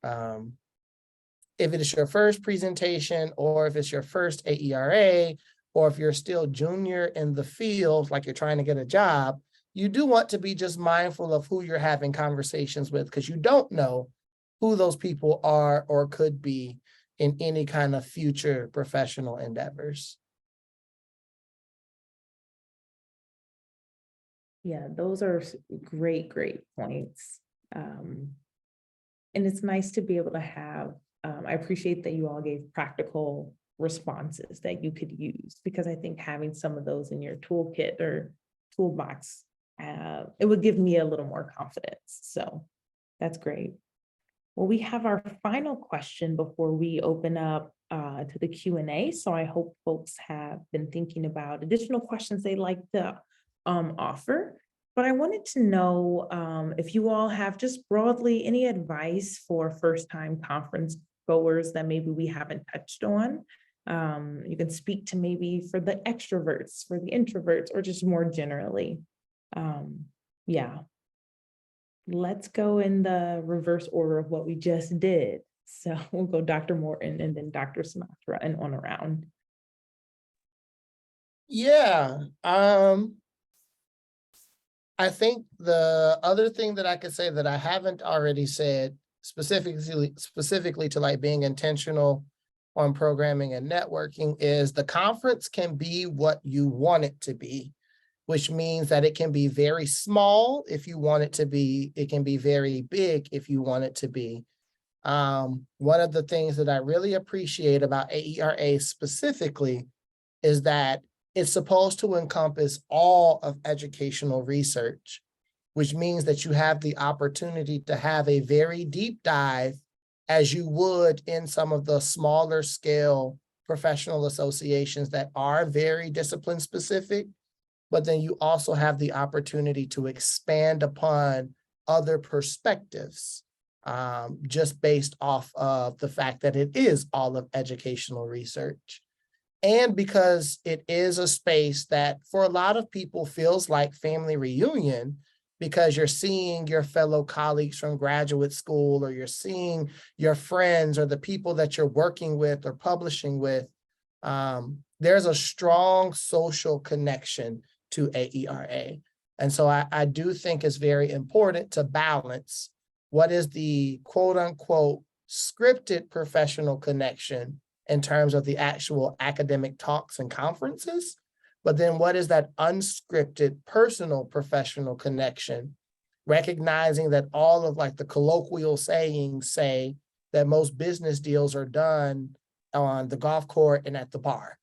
if it is your first presentation, or if it's your first AERA, or if you're still junior in the field, like you're trying to get a job, you do want to be just mindful of who you're having conversations with, because you don't know who those people are or could be in any kind of future professional endeavors. Yeah, those are great, great points. And it's nice to be able to have, I appreciate that you all gave practical responses that you could use, because I think having some of those in your toolkit or toolbox, it would give me a little more confidence. So that's great. Well, we have our final question before we open up to the Q&A. So I hope folks have been thinking about additional questions they'd like to offer. But I wanted to know if you all have just broadly any advice for first-time conference goers that maybe we haven't touched on. You can speak to maybe for the extroverts, for the introverts, or just more generally. Yeah. Let's go in the reverse order of what we just did. So we'll go Dr. Morton and then Dr. Sinatra and on around. Yeah. I think the other thing that I could say that I haven't already said specifically to like being intentional on programming and networking is the conference can be what you want it to be, which means that it can be very small if you want it to be, it can be very big if you want it to be. One of the things that I really appreciate about AERA specifically is that it's supposed to encompass all of educational research, which means that you have the opportunity to have a very deep dive as you would in some of the smaller scale professional associations that are very discipline specific, but then you also have the opportunity to expand upon other perspectives just based off of the fact that it is all of educational research. And because it is a space that for a lot of people feels like family reunion, because you're seeing your fellow colleagues from graduate school, or you're seeing your friends or the people that you're working with or publishing with, there's a strong social connection to AERA. And so I do think it's very important to balance what is the quote unquote scripted professional connection in terms of the actual academic talks and conferences, but then what is that unscripted personal professional connection, recognizing that all of like the colloquial sayings say that most business deals are done on the golf court and at the bar.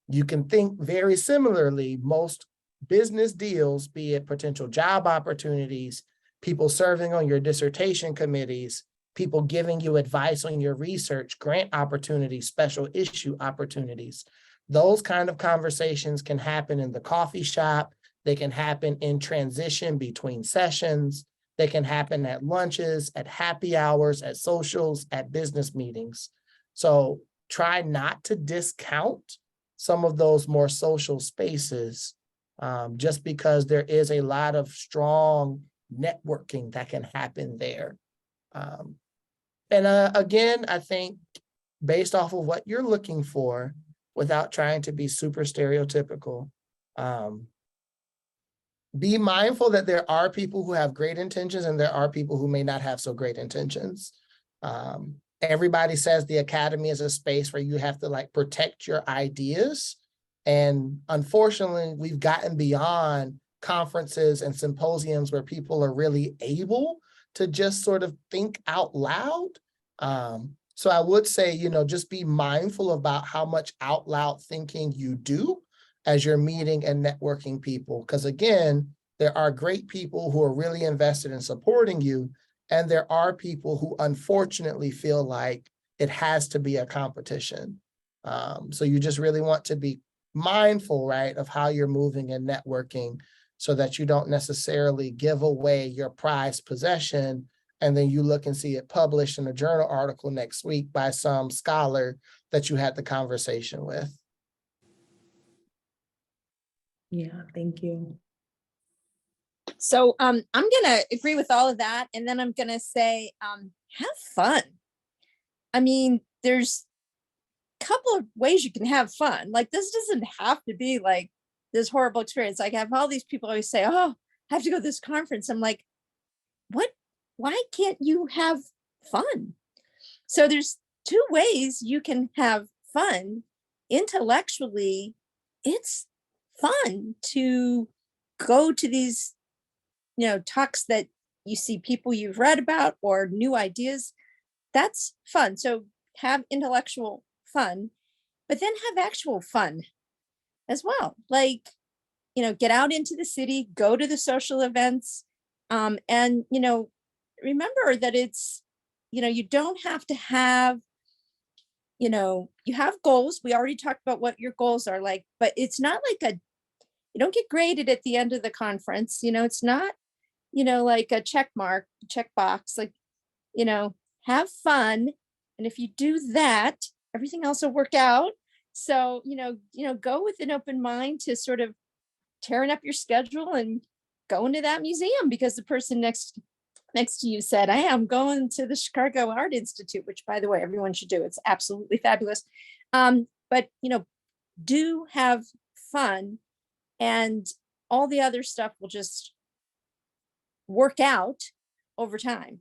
You can think very similarly, most business deals, be it potential job opportunities, people serving on your dissertation committees, people giving you advice on your research, grant opportunities, special issue opportunities. Those kind of conversations can happen in the coffee shop. They can happen in transition between sessions. They can happen at lunches, at happy hours, at socials, at business meetings. So try not to discount some of those more social spaces, just because there is a lot of strong networking that can happen there. Again, I think based off of what you're looking for, without trying to be super stereotypical, be mindful that there are people who have great intentions and there are people who may not have so great intentions. Everybody says the academy is a space where you have to like protect your ideas. And unfortunately, we've gotten beyond conferences and symposiums where people are really able to just sort of think out loud. So I would say, just be mindful about how much out loud thinking you do as you're meeting and networking people. Because again, there are great people who are really invested in supporting you. And there are people who unfortunately feel like it has to be a competition. So you just really want to be mindful, right, of how you're moving and networking so that you don't necessarily give away your prized possession. And then you look and see it published in a journal article next week by some scholar that you had the conversation with. Yeah, thank you. So I'm gonna agree with all of that, and then I'm gonna say, have fun. I mean, there's a couple of ways you can have fun. Like, this doesn't have to be like this horrible experience. Like, I have all these people always say, "Oh, I have to go to this conference." I'm like, what? Why can't you have fun? So there's two ways you can have fun. Intellectually, it's fun to go to these talks that you see people you've read about or new ideas. That's fun. So have intellectual fun, but then have actual fun as well. Like, get out into the city, go to the social events, and remember that it's, you don't have to have, you have goals. We already talked about what your goals are like, but it's not like you don't get graded at the end of the conference. It's not, like a check box, like, have fun. And if you do that, everything else will work out. So, go with an open mind to sort of tearing up your schedule and going to that museum because the person next to you said, I am going to the Chicago Art Institute, which, by the way, everyone should do. It's absolutely fabulous. But, do have fun, and all the other stuff will just work out over time.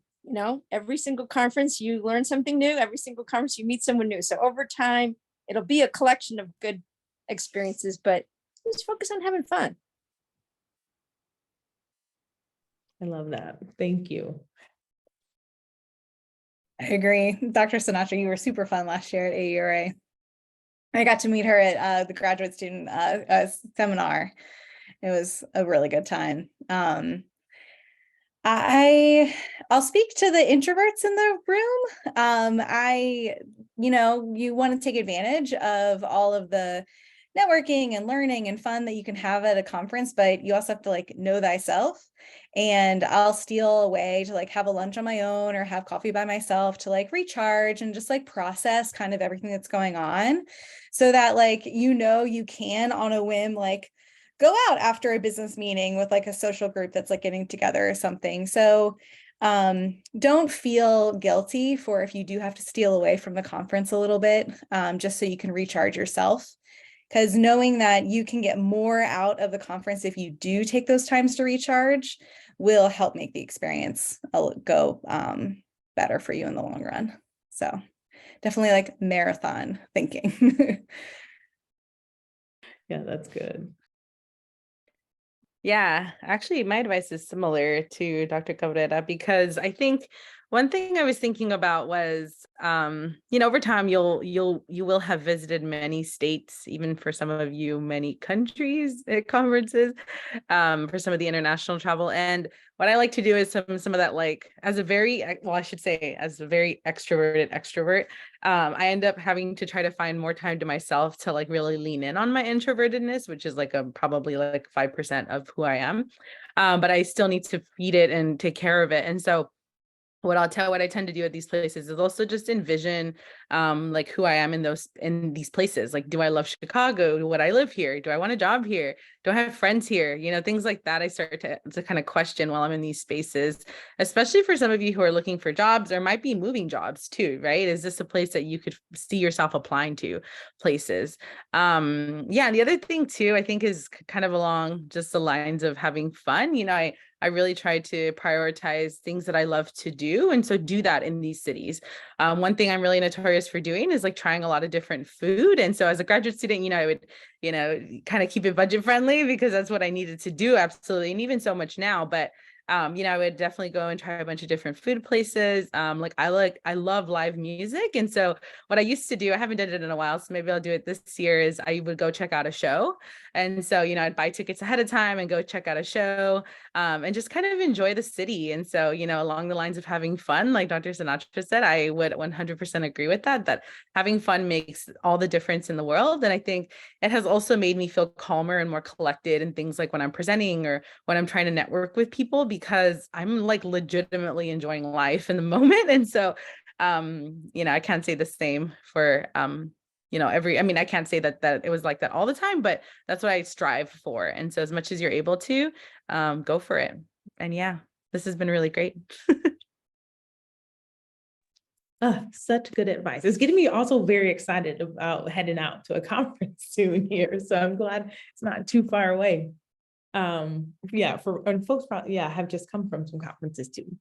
Every single conference you learn something new, every single conference you meet someone new. So over time, it'll be a collection of good experiences, but just focus on having fun. I love that. Thank you. I agree. Dr. Sinatra, you were super fun last year at AURA. I got to meet her at the graduate student seminar. It was a really good time. I'll speak to the introverts in the room. You want to take advantage of all of the networking and learning and fun that you can have at a conference, but you also have to know thyself. And I'll steal away to have a lunch on my own or have coffee by myself to recharge and just process kind of everything that's going on, so that you can on a whim go out after a business meeting with a social group that's getting together or something. So don't feel guilty for if you do have to steal away from the conference a little bit, just so you can recharge yourself. Because knowing that you can get more out of the conference if you do take those times to recharge will help make the experience go better for you in the long run. So definitely marathon thinking. Yeah, that's good. Yeah, actually, my advice is similar to Dr. Cabrera, because I think One thing I was thinking about was, over time you will have visited many states, even for some of you, many countries at conferences, for some of the international travel. And what I like to do is some of that, like, as a very, well, I should say, as a very extroverted extrovert, I end up having to try to find more time to myself to like really lean in on my introvertedness, which is like probably like 5% of who I am. But I still need to feed it and take care of it. And so what I tend to do at these places is also just envision like who I am in these places. Like, do I love Chicago? Would I live here? Do I want a job here? Do I have friends here? Things like that I start to kind of question while I'm in these spaces, especially for some of you who are looking for jobs or might be moving jobs too, right? Is this a place that you could see yourself applying to places? Yeah, and the other thing too, I think, is kind of along just the lines of having fun. I really try to prioritize things that I love to do. And so do that in these cities. One thing I'm really notorious for doing is like trying a lot of different food. And so as a graduate student, I would, kind of keep it budget friendly because that's what I needed to do. Absolutely. And even so much now, but I would definitely go and try a bunch of different food places. I love live music. And so what I used to do, I haven't done it in a while, so maybe I'll do it this year, is I would go check out a show. And so, I'd buy tickets ahead of time and go check out a show, and just kind of enjoy the city. And so, along the lines of having fun, like Dr. Sinatra said, I would 100% agree with that having fun makes all the difference in the world. And I think it has also made me feel calmer and more collected in things like when I'm presenting or when I'm trying to network with people, because I'm like legitimately enjoying life in the moment. And so, I can't say the same for, I can't say that it was like that all the time, but that's what I strive for. And so as much as you're able to, go for it. And yeah, this has been really great. Such good advice. It's getting me also very excited about heading out to a conference soon here. So I'm glad it's not too far away. And folks probably, have just come from some conferences too.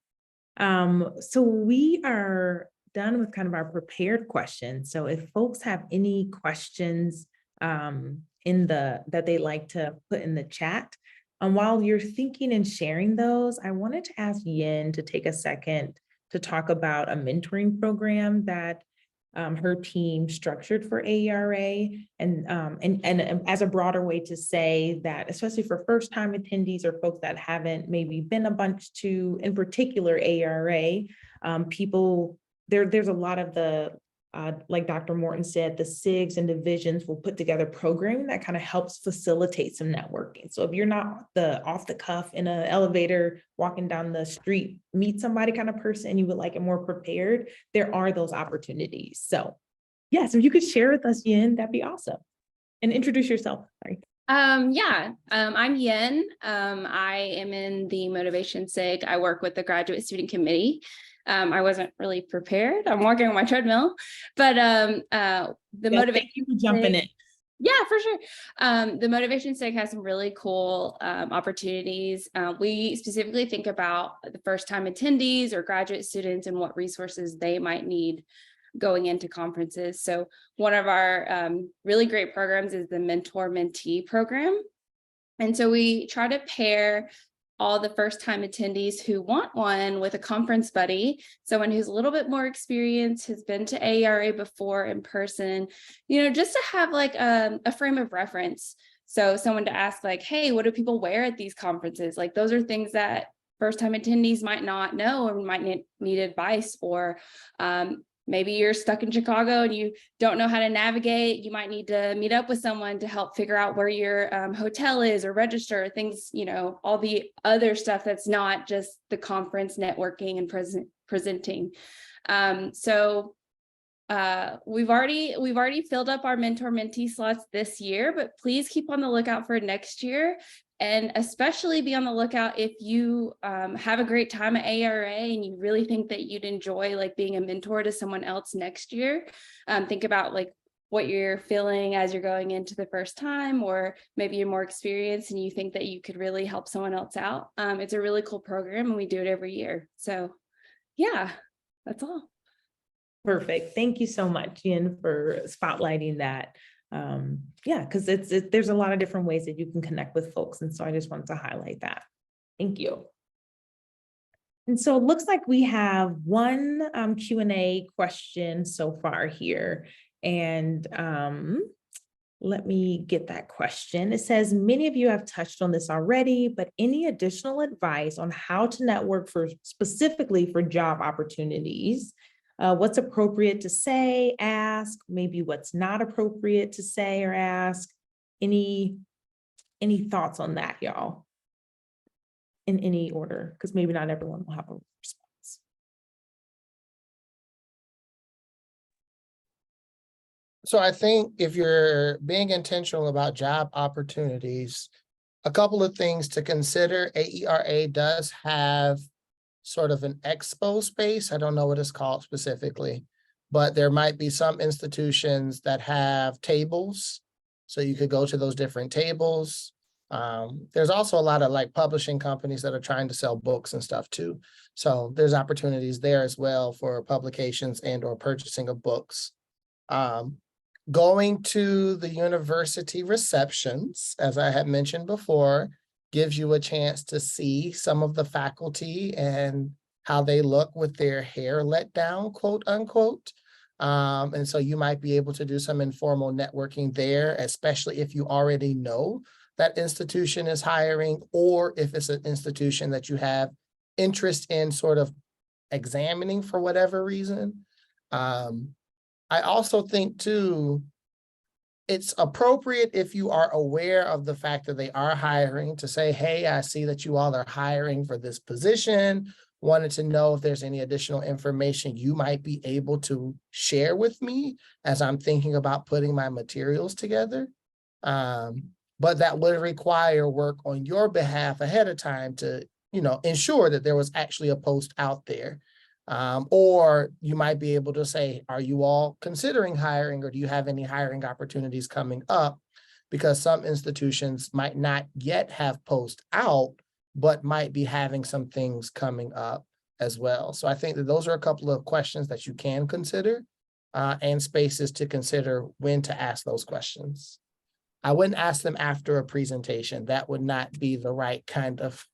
So we are done with kind of our prepared questions. So if folks have any questions that they like to put in the chat, while you're thinking and sharing those, I wanted to ask Yin to take a second to talk about a mentoring program that her team structured for AERA, and as a broader way to say that, especially for first-time attendees or folks that haven't maybe been a bunch to, in particular, AERA, people, there's a lot of the, like Dr. Morton said, the SIGs and divisions will put together programming that kind of helps facilitate some networking. So if you're not the off the cuff in an elevator, walking down the street, meet somebody kind of person, and you would like it more prepared, there are those opportunities. So yes, if you could share with us, Yin, that'd be awesome. And introduce yourself. Sorry. I'm Yin. I am in the Motivation SIG. I work with the Graduate Student Committee. I wasn't really prepared. I'm walking on my treadmill, but the Motivation jumping in. Yeah, for sure. The Motivation SIG has some really cool opportunities. We specifically think about the first-time attendees or graduate students and what resources they might need going into conferences. So one of our really great programs is the mentor-mentee program. And so we try to pair all the first-time attendees who want one with a conference buddy, someone who's a little bit more experienced, has been to AERA before in person, just to have like a frame of reference. So someone to ask like, hey, what do people wear at these conferences? Like those are things that first-time attendees might not know or might need advice, or maybe you're stuck in Chicago and you don't know how to navigate. You might need to meet up with someone to help figure out where your hotel is or register things, all the other stuff that's not just the conference networking and presenting. So we've already filled up our mentor-mentee slots this year, but please keep on the lookout for next year. And especially be on the lookout if you have a great time at AERA and you really think that you'd enjoy like being a mentor to someone else next year. Think about like what you're feeling as you're going into the first time, or maybe you're more experienced and you think that you could really help someone else out. It's a really cool program and we do it every year. So yeah, that's all. Perfect. Thank you so much, Yin, for spotlighting that. Because there's a lot of different ways that you can connect with folks. And so I just wanted to highlight that. Thank you. And so it looks like we have one Q&A question so far here. And let me get that question. It says, many of you have touched on this already, but any additional advice on how to network specifically for job opportunities? What's appropriate to say, ask, maybe what's not appropriate to say or ask? Any thoughts on that, y'all? In any order, because maybe not everyone will have a response. So I think if you're being intentional about job opportunities, a couple of things to consider. AERA does have sort of an expo space. I don't know what it's called specifically, but there might be some institutions that have tables. So you could go to those different tables. There's also a lot of like publishing companies that are trying to sell books and stuff too. So there's opportunities there as well for publications and or purchasing of books. Going to the university receptions, as I had mentioned before, gives you a chance to see some of the faculty and how they look with their hair let down, quote unquote. And so you might be able to do some informal networking there, especially if you already know that institution is hiring, or if it's an institution that you have interest in sort of examining for whatever reason. I also think too, it's appropriate if you are aware of the fact that they are hiring to say, hey, I see that you all are hiring for this position. Wanted to know if there's any additional information you might be able to share with me as I'm thinking about putting my materials together. But that would require work on your behalf ahead of time to, ensure that there was actually a post out there. Or you might be able to say, are you all considering hiring, or do you have any hiring opportunities coming up? Because some institutions might not yet have posts out, but might be having some things coming up as well. So I think that those are a couple of questions that you can consider, and spaces to consider when to ask those questions. I wouldn't ask them after a presentation. That would not be the right kind of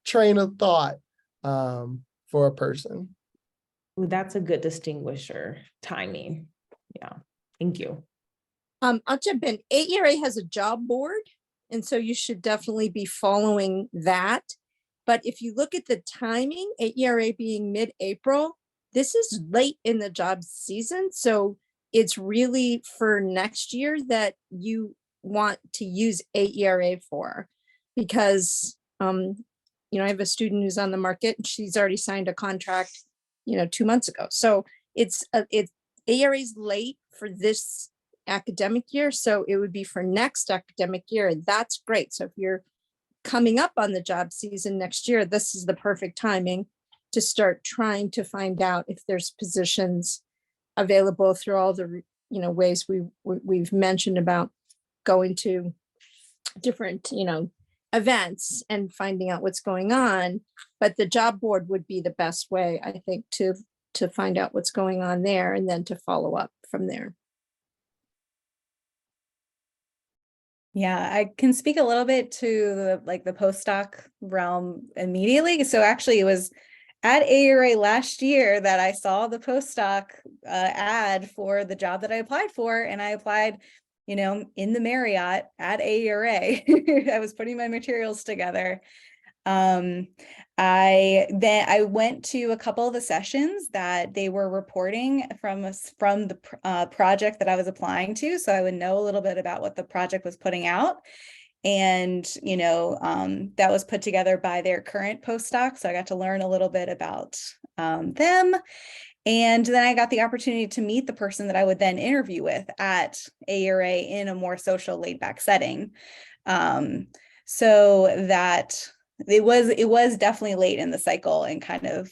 train of thought for a person. Ooh, that's a good distinguisher, timing. Yeah, thank you. I'll jump in. AERA has a job board, and so you should definitely be following that. But if you look at the timing, AERA being mid-April, this is late in the job season. So it's really for next year that you want to use AERA for, because, I have a student who's on the market and she's already signed a contract 2 months ago. So it's AERA's late for this academic year. So it would be for next academic year. And that's great. So if you're coming up on the job season next year, this is the perfect timing to start trying to find out if there's positions available through all the, ways we've mentioned about going to different, events and finding out what's going on. But the job board would be the best way, I think, to find out what's going on there and then to follow up from there. Yeah, I can speak a little bit to the postdoc realm immediately. So actually it was at AERA last year that I saw the postdoc ad for the job that I applied for, and I applied in the Marriott at AERA. I was putting my materials together. I went to a couple of the sessions that they were reporting from the project that I was applying to, so I would know a little bit about what the project was putting out. And that was put together by their current postdoc, so I got to learn a little bit about them. And then I got the opportunity to meet the person that I would then interview with at AERA in a more social, laid-back setting. So that it was definitely late in the cycle and kind of,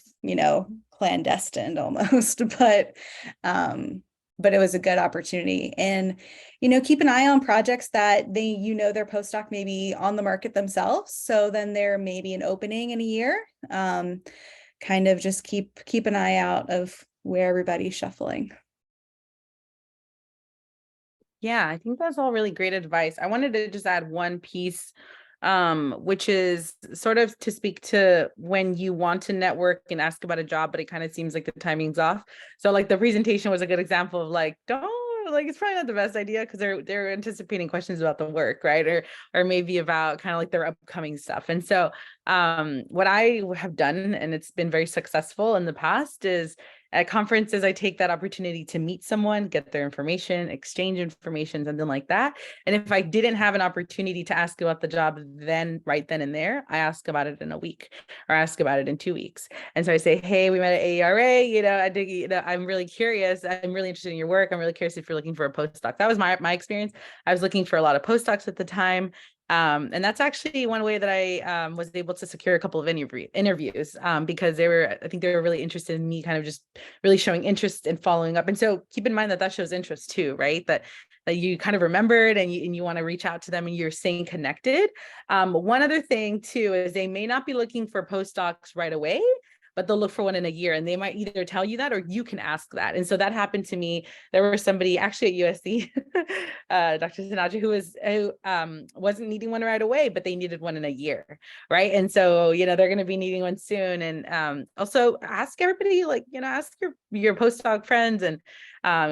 clandestine almost, but it was a good opportunity. And, keep an eye on projects that their postdoc may be on the market themselves. So then there may be an opening in a year. Kind of just keep an eye out of where everybody's shuffling. Yeah, I think that's all really great advice. I wanted to just add one piece which is sort of to speak to when you want to network and ask about a job, but it kind of seems like the timing's off. So like the presentation was a good example of like, don't like, it's probably not the best idea because they're anticipating questions about the work, right? Or maybe about kind of like their upcoming stuff. And so what I have done, and it's been very successful in the past, is at conferences, I take that opportunity to meet someone, get their information, exchange information, something like that. And if I didn't have an opportunity to ask about the job right then and there, I ask about it in a week or ask about it in 2 weeks. And so I say, hey, we met at AERA, I'm really curious. I'm really interested in your work. I'm really curious if you're looking for a postdoc. That was my experience. I was looking for a lot of postdocs at the time. And that's actually one way that I was able to secure a couple of interviews because I think they were really interested in me kind of just really showing interest and following up. And so keep in mind that shows interest too, right? That you kind of remembered and you want to reach out to them and you're staying connected. One other thing too is they may not be looking for postdocs right away, but they'll look for one in a year, and they might either tell you that or you can ask that. And so that happened to me. There was somebody actually at USC, Dr. Sinatra, who wasn't needing one right away, but they needed one in a year, right? And so, they're going to be needing one soon. And also ask everybody, ask your postdoc friends and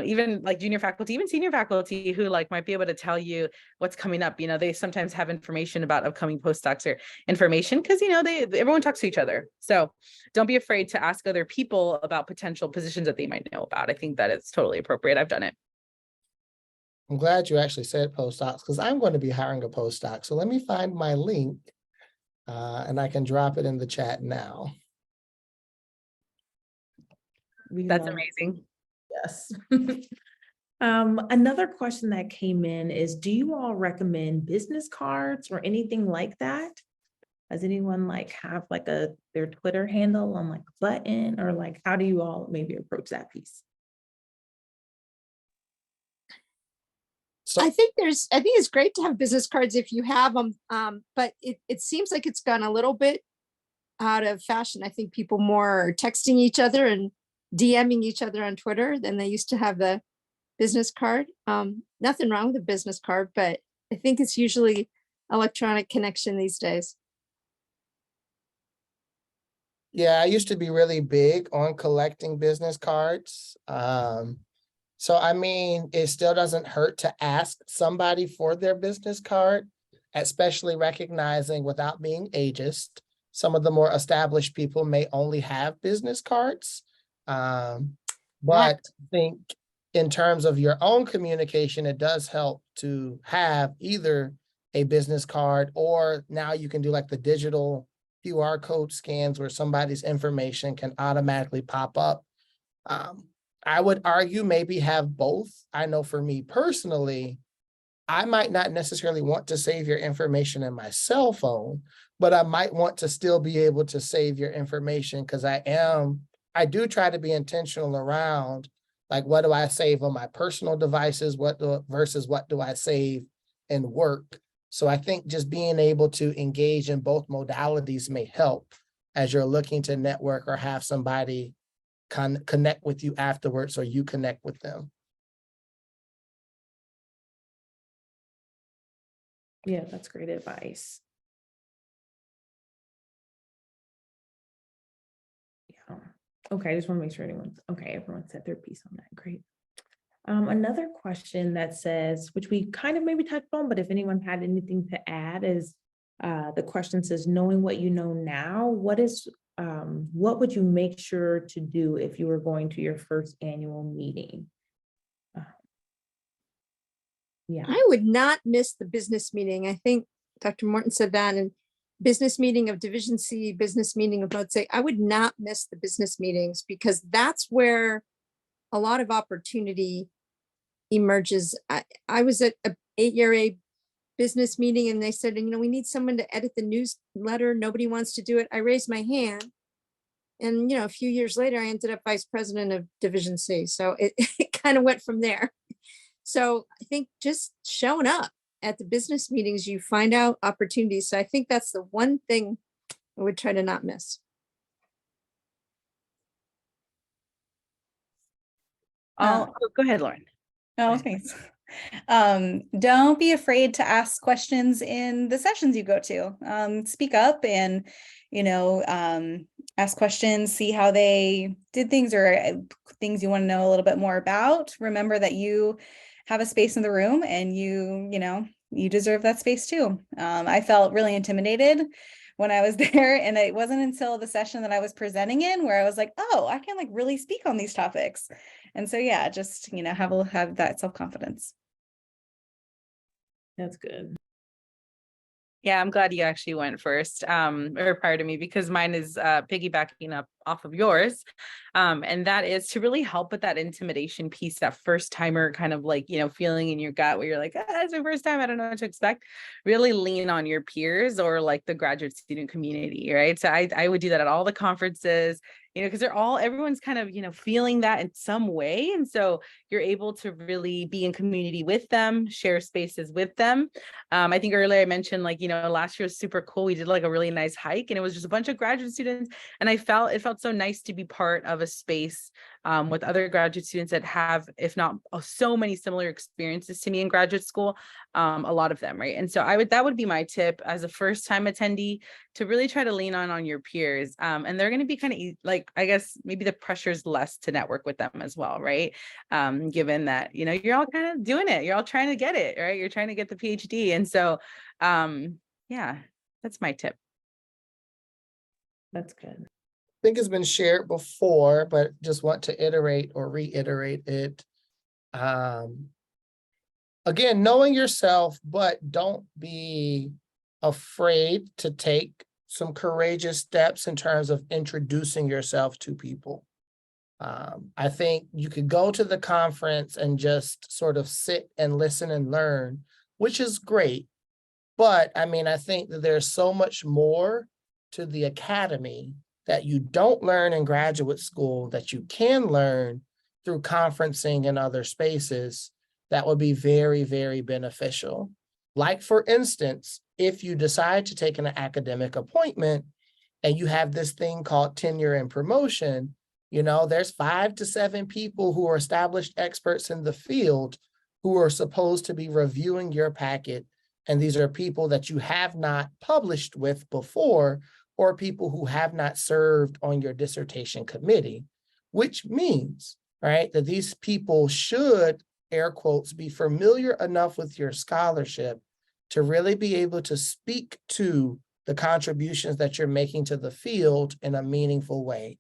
even like junior faculty, even senior faculty who might be able to tell you what's coming up. They sometimes have information about upcoming postdocs or information because, everyone talks to each other. So don't be afraid to ask other people about potential positions that they might know about. I think that it's totally appropriate. I've done it. I'm glad you actually said postdocs because I'm going to be hiring a postdoc. So let me find my link and I can drop it in the chat now. That's amazing. Yes. Another question that came in is, do you all recommend business cards or anything like that? Does anyone have their Twitter handle on a button, or how do you all maybe approach that piece? So I think it's great to have business cards if you have them, but it seems like it's gone a little bit out of fashion. I think people more are texting each other and DMing each other on Twitter than they used to have the business card. Nothing wrong with a business card, but I think it's usually electronic connection these days. yeah, I used to be really big on collecting business cards. So I mean, it still doesn't hurt to ask somebody for their business card, especially recognizing without being ageist, some of the more established people may only have business cards. But I think in terms of your own communication, it does help to have either a business card or now you can do the digital QR code scans where somebody's information can automatically pop up. I would argue maybe have both. I know for me personally, I might not necessarily want to save your information in my cell phone, but I might want to still be able to save your information because I do try to be intentional around what do I save on my personal devices, versus what do I save in work. So I think just being able to engage in both modalities may help as you're looking to network or have somebody connect with you afterwards or you connect with them. Yeah, that's great advice. Yeah. Okay, I just want to make sure everyone said their piece on that. Great. Another question that says, which we kind of maybe touched on, but if anyone had anything to add, is the question says, knowing what you know now, what would you make sure to do if you were going to your first annual meeting? Yeah, I would not miss the business meeting. I think Dr. Morton said that, and business meeting of Division C, business meeting of Mode. I would not miss the business meetings because that's where a lot of opportunity emerges. I was at a 8-year business meeting and they said, we need someone to edit the newsletter. Nobody wants to do it. I raised my hand. And, a few years later, I ended up vice president of Division C. So it kind of went from there. So I think just showing up at the business meetings, you find out opportunities. So I think that's the one thing I would try to not miss. Go ahead, Lauren. Oh, thanks. Don't be afraid to ask questions in the sessions you go to. Speak up and, ask questions, see how they did things, or things you want to know a little bit more about. Remember that you have a space in the room, and you deserve that space too. I felt really intimidated when I was there, and it wasn't until the session that I was presenting in where I was like, oh, I can like really speak on these topics. And so, yeah, just, have that self-confidence. That's good. Yeah, I'm glad you actually went first, or prior to me, because mine is piggybacking up off of yours. And that is to really help with that intimidation piece, that first timer kind of like, feeling in your gut where you're like, it's my first time, I don't know what to expect. Really lean on your peers or like the graduate student community, right? So I would do that at all the conferences, because everyone's kind of, feeling that in some way. And so you're able to really be in community with them, share spaces with them. I think earlier I mentioned like, last year was super cool. We did like a really nice hike, and it was just a bunch of graduate students. And it felt so nice to be part of a space with other graduate students that have, if not so many similar experiences to me in graduate school, a lot of them, right? And so that would be my tip as a first time attendee, to really try to lean on your peers. And they're going to be kind of like, I guess maybe the pressure is less to network with them as well, right? Given that, you're all kind of doing it, you're all trying to get it, right? You're trying to get the PhD. And so, yeah, that's my tip. That's good. I think it's been shared before, but just want to iterate or reiterate it. Again, knowing yourself, but don't be afraid to take some courageous steps in terms of introducing yourself to people. I think you could go to the conference and just sort of sit and listen and learn, which is great. But I mean, I think that there's so much more to the academy that you don't learn in graduate school that you can learn through conferencing and other spaces that would be very, very beneficial. Like, for instance, if you decide to take an academic appointment and you have this thing called tenure and promotion, there's 5 to 7 people who are established experts in the field who are supposed to be reviewing your packet. And these are people that you have not published with before, or people who have not served on your dissertation committee, which means, right, that these people should, air quotes, be familiar enough with your scholarship to really be able to speak to the contributions that you're making to the field in a meaningful way.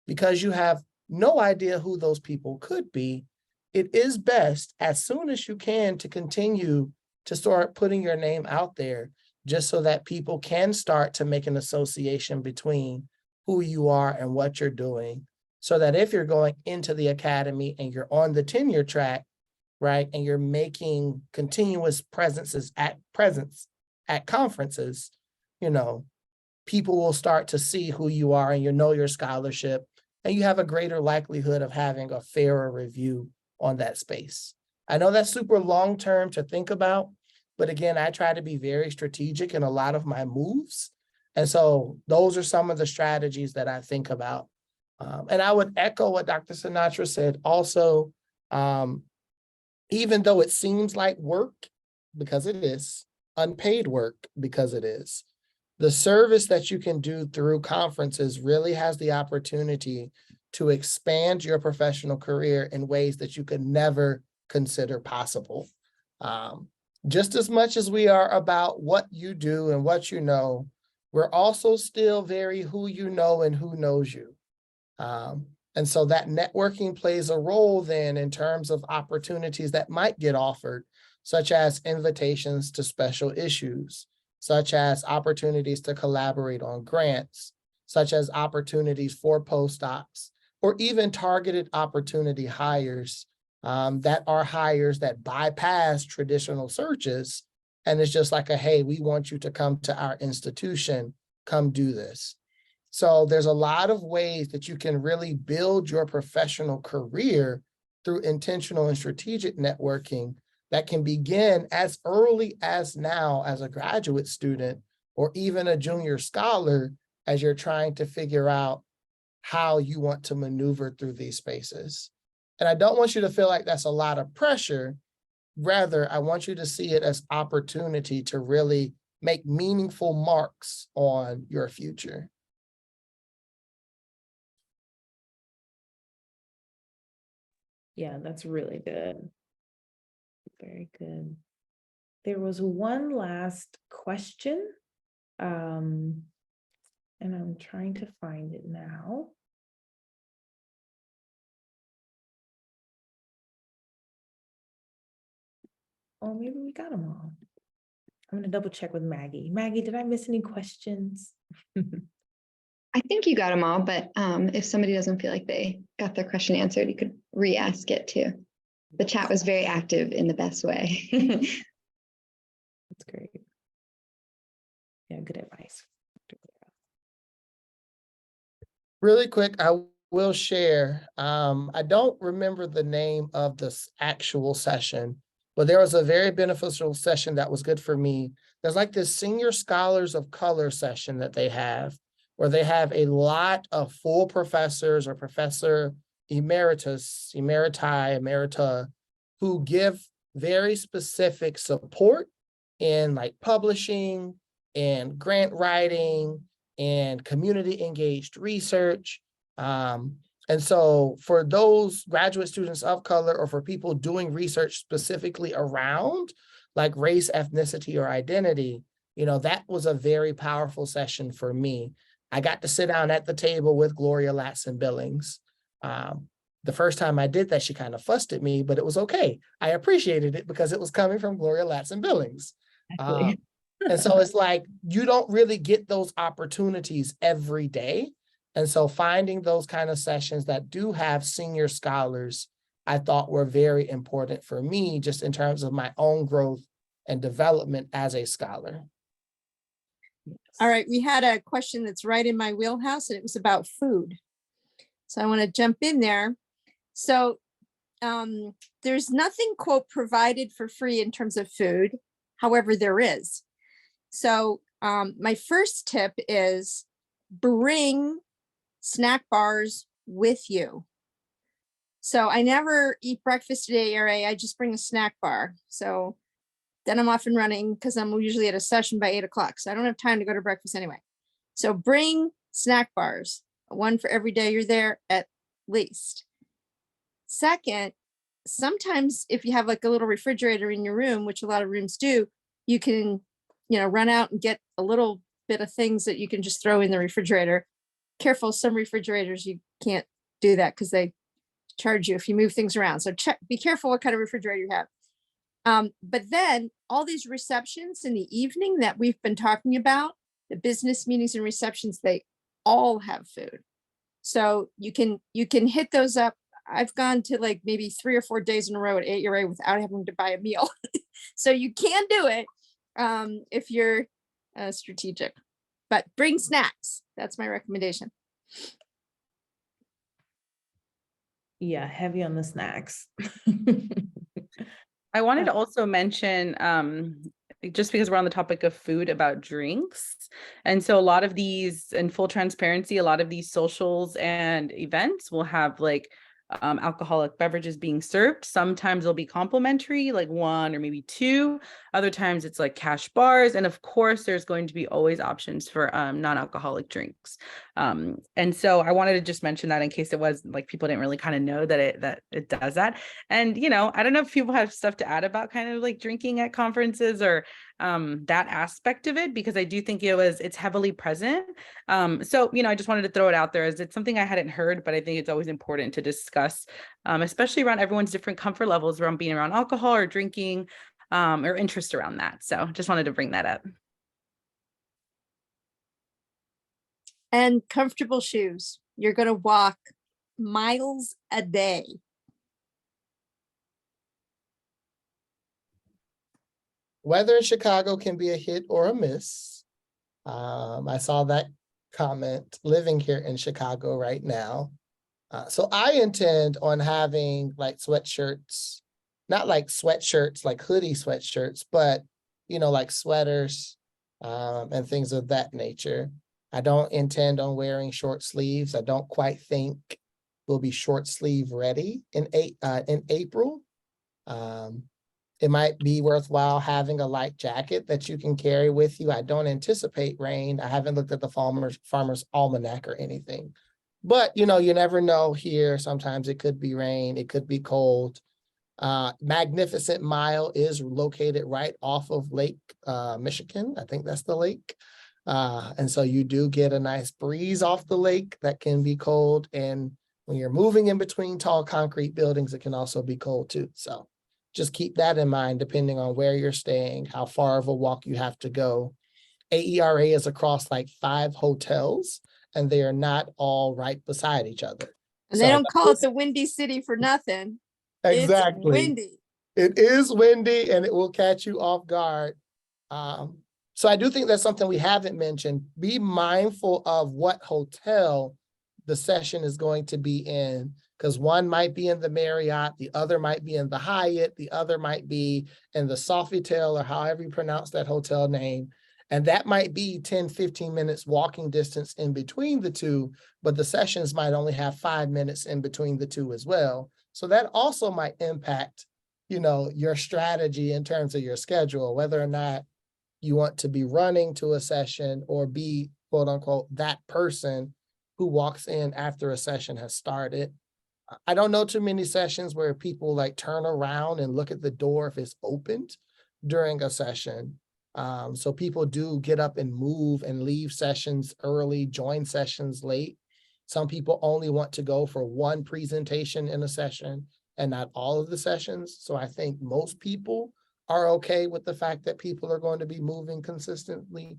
Because you have no idea who those people could be, it is best as soon as you can to continue to start putting your name out there, just so that people can start to make an association between who you are and what you're doing. So that if you're going into the academy and you're on the tenure track, right, and you're making continuous presence at conferences, people will start to see who you are and your scholarship, and you have a greater likelihood of having a fairer review on that space. I know that's super long-term to think about, but again, I try to be very strategic in a lot of my moves. And so those are some of the strategies that I think about. And I would echo what Dr. Sinatra said also, even though it seems like work, because it is, unpaid work, because it is, the service that you can do through conferences really has the opportunity to expand your professional career in ways that you could never consider possible. Just as much as we are about what you do and what you know, we're also still very who you know and who knows you. And so that networking plays a role then in terms of opportunities that might get offered, such as invitations to special issues, such as opportunities to collaborate on grants, such as opportunities for postdocs, or even targeted opportunity hires that are hires that bypass traditional searches. And it's just like hey, we want you to come to our institution, come do this. So there's a lot of ways that you can really build your professional career through intentional and strategic networking that can begin as early as now as a graduate student or even a junior scholar as you're trying to figure out how you want to maneuver through these spaces. And I don't want you to feel like that's a lot of pressure, Rather, I want you to see it as opportunity to really make meaningful marks on your future. Yeah, that's really good. Very good. There was one last question. And I'm trying to find it now. Oh, maybe we got them all. I'm gonna double check with Maggie. Maggie, did I miss any questions? I think you got them all, but if somebody doesn't feel like they got their question answered, you could re-ask it too. The chat was very active in the best way. That's great. Yeah, good advice. Really quick, I will share. I don't remember the name of this actual session, but there was a very beneficial session that was good for me. There's like this Senior Scholars of Color session that they have, where they have a lot of full professors or professor emeritus, emerita, who give very specific support in like publishing and grant writing and community engaged research. And so for those graduate students of color or for people doing research specifically around like race, ethnicity, or identity, you know, that was a very powerful session for me. I got to sit down at the table with Gloria Latson-Billings. The first time I did that, she kind of fussed at me, but it was okay. I appreciated it because it was coming from Gloria Latson-Billings. And so it's like, you don't really get those opportunities every day. And so finding those kind of sessions that do have senior scholars, I thought were very important for me, just in terms of my own growth and development as a scholar. All right, we had a question that's right in my wheelhouse, and it was about food. So I want to jump in there. So there's nothing, quote, provided for free in terms of food. However, there is. So my first tip is bring snack bars with you. So I never eat breakfast at ARA, I just bring a snack bar. So then I'm off and running because I'm usually at a session by 8 o'clock. So I don't have time to go to breakfast anyway. So bring snack bars, one for every day you're there at least. Second, sometimes if you have like a little refrigerator in your room, which a lot of rooms do, you can, you know, run out and get a little bit of things that you can just throw in the refrigerator. Careful, some refrigerators, you can't do that because they charge you if you move things around. So be careful what kind of refrigerator you have. But then all these receptions in the evening that we've been talking about, the business meetings and receptions, they all have food. So you can hit those up. I've gone to like maybe 3 or 4 days in a row at ARA without having to buy a meal. So you can do it if you're strategic, but bring snacks. That's my recommendation. Yeah, heavy on the snacks. I wanted to also mention, just because we're on the topic of food, about drinks. And so a lot of these, in full transparency, a lot of these socials and events will have like alcoholic beverages being served. Sometimes they'll be complimentary, like 1 or maybe 2. Other times it's like cash bars. And of course, there's going to be always options for non-alcoholic drinks. And so I wanted to just mention that in case it was like people didn't really kind of know that it does that. And, you know, I don't know if people have stuff to add about kind of like drinking at conferences or that aspect of it, because I do think it's heavily present. So, you know, I just wanted to throw it out there as it's something I hadn't heard, but I think it's always important to discuss, especially around everyone's different comfort levels around being around alcohol or drinking, or interest around that. So just wanted to bring that up. And comfortable shoes. You're going to walk miles a day. Weather in Chicago can be a hit or a miss. I saw that comment living here in Chicago right now. So I intend on having like sweatshirts, not like sweatshirts, like hoodie sweatshirts, but, you know, like sweaters and things of that nature. I don't intend on wearing short sleeves. I don't quite think we'll be short sleeve ready in April. it might be worthwhile having a light jacket that you can carry with you. I don't anticipate rain. I haven't looked at the farmer's almanac or anything. But you never know here. Sometimes it could be rain, it could be cold. Magnificent Mile is located right off of Lake Michigan. I think that's the lake. And so you do get a nice breeze off the lake that can be cold. And when you're moving in between tall concrete buildings, it can also be cold too. So just keep that in mind, depending on where you're staying, how far of a walk you have to go. AERA is across like 5 hotels, and they are not all right beside each other. And they So don't call it the Windy City for nothing. exactly. It's windy. It is windy and it will catch you off guard. So I do think that's something we haven't mentioned. Be mindful of what hotel the session is going to be in, because one might be in the Marriott, the other might be in the Hyatt, the other might be in the Sofitel, or however you pronounce that hotel name. And that might be 10, 15 minutes walking distance in between the two, but the sessions might only have 5 minutes in between the two as well. So that also might impact, your strategy in terms of your schedule, whether or not you want to be running to a session or be, quote unquote, that person who walks in after a session has started. I don't know too many sessions where people like turn around and look at the door if it's opened during a session. So people do get up and move and leave sessions early, join sessions late. Some people only want to go for one presentation in a session and not all of the sessions. So I think most people are okay with the fact that people are going to be moving consistently.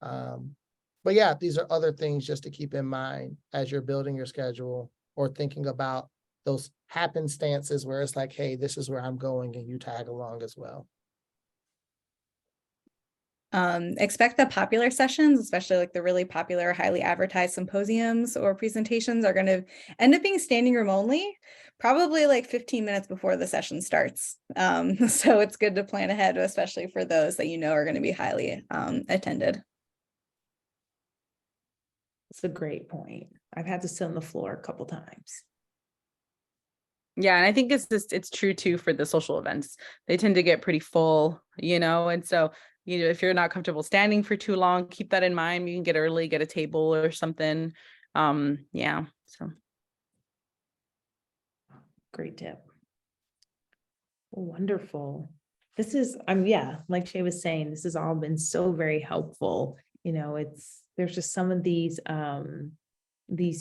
But yeah, these are other things just to keep in mind as you're building your schedule or thinking about those happenstances where it's like, hey, this is where I'm going, and you tag along as well. Expect the popular sessions, especially like the really popular, highly advertised symposiums or presentations, are going to end up being standing room only, probably like 15 minutes before the session starts. So it's good to plan ahead, especially for those that are going to be highly attended. It's a great point. I've had to sit on the floor a couple times. Yeah, and I think it's true too for the social events. They tend to get pretty full, and so if you're not comfortable standing for too long, keep that in mind. You can get early, get a table or something. Yeah, so. Great tip. Wonderful. This is, like Shay was saying, this has all been so very helpful. There's just some of these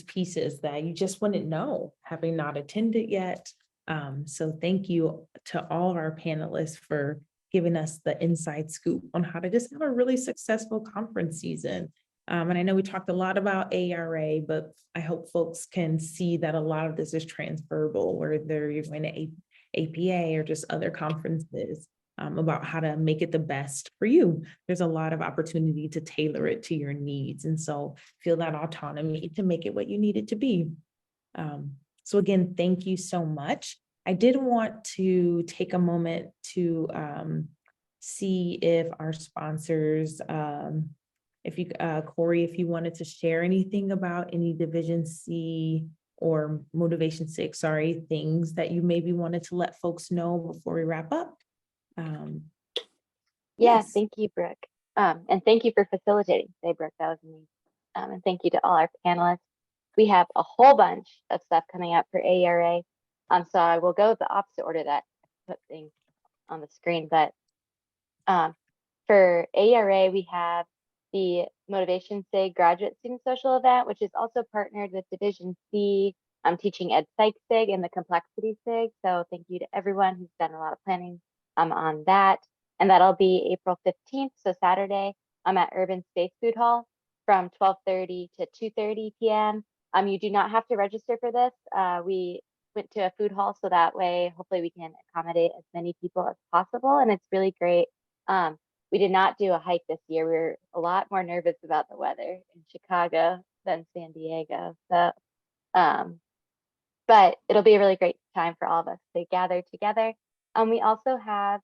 pieces that you just wouldn't know having not attended yet. So thank you to all of our panelists for giving us the inside scoop on how to just have a really successful conference season. And I know we talked a lot about ARA, but I hope folks can see that a lot of this is transferable, whether you're going to APA or just other conferences, about how to make it the best for you. There's a lot of opportunity to tailor it to your needs. And so feel that autonomy to make it what you need it to be. So again, thank you so much. I did want to take a moment to see if our sponsors, Corey, if you wanted to share anything about any Division C or Motivation 6, things that you maybe wanted to let folks know before we wrap up. Yes. Thank you, Brooke. And thank you for facilitating today, Brooke. That was amazing. And thank you to all our panelists. We have a whole bunch of stuff coming up for AERA. So I will go the opposite order that I put things on the screen. But for AERA, we have the Motivation SIG Graduate Student Social Event, which is also partnered with Division C. I'm teaching Ed Psych SIG and the Complexity SIG. So thank you to everyone who's done a lot of planning on that. And that'll be April 15th, so Saturday. I'm at Urban Space Food Hall from 12:30 to 2:30 p.m. You do not have to register for this. We went to a food hall, so that way, hopefully we can accommodate as many people as possible. And it's really great. We did not do a hike this year. We were a lot more nervous about the weather in Chicago than San Diego. So, but it'll be a really great time for all of us to gather together. We also have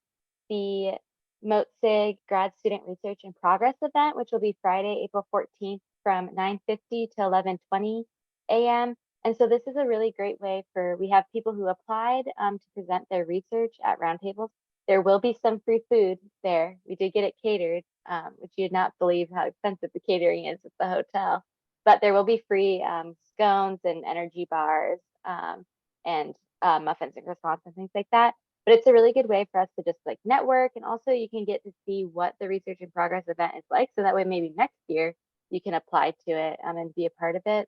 the MOTSIG Grad Student Research in Progress event, which will be Friday, April 14th from 9:50 to 11:20 a.m. And so this is a really great way we have people who applied to present their research at roundtables There will be some free food there. We did get it catered, which you'd not believe how expensive the catering is at the hotel. But there will be free scones and energy bars and muffins and croissants and things like that. But it's a really good way for us to just like network, and also you can get to see what the Research in Progress event is like. So that way, maybe next year you can apply to it and be a part of it.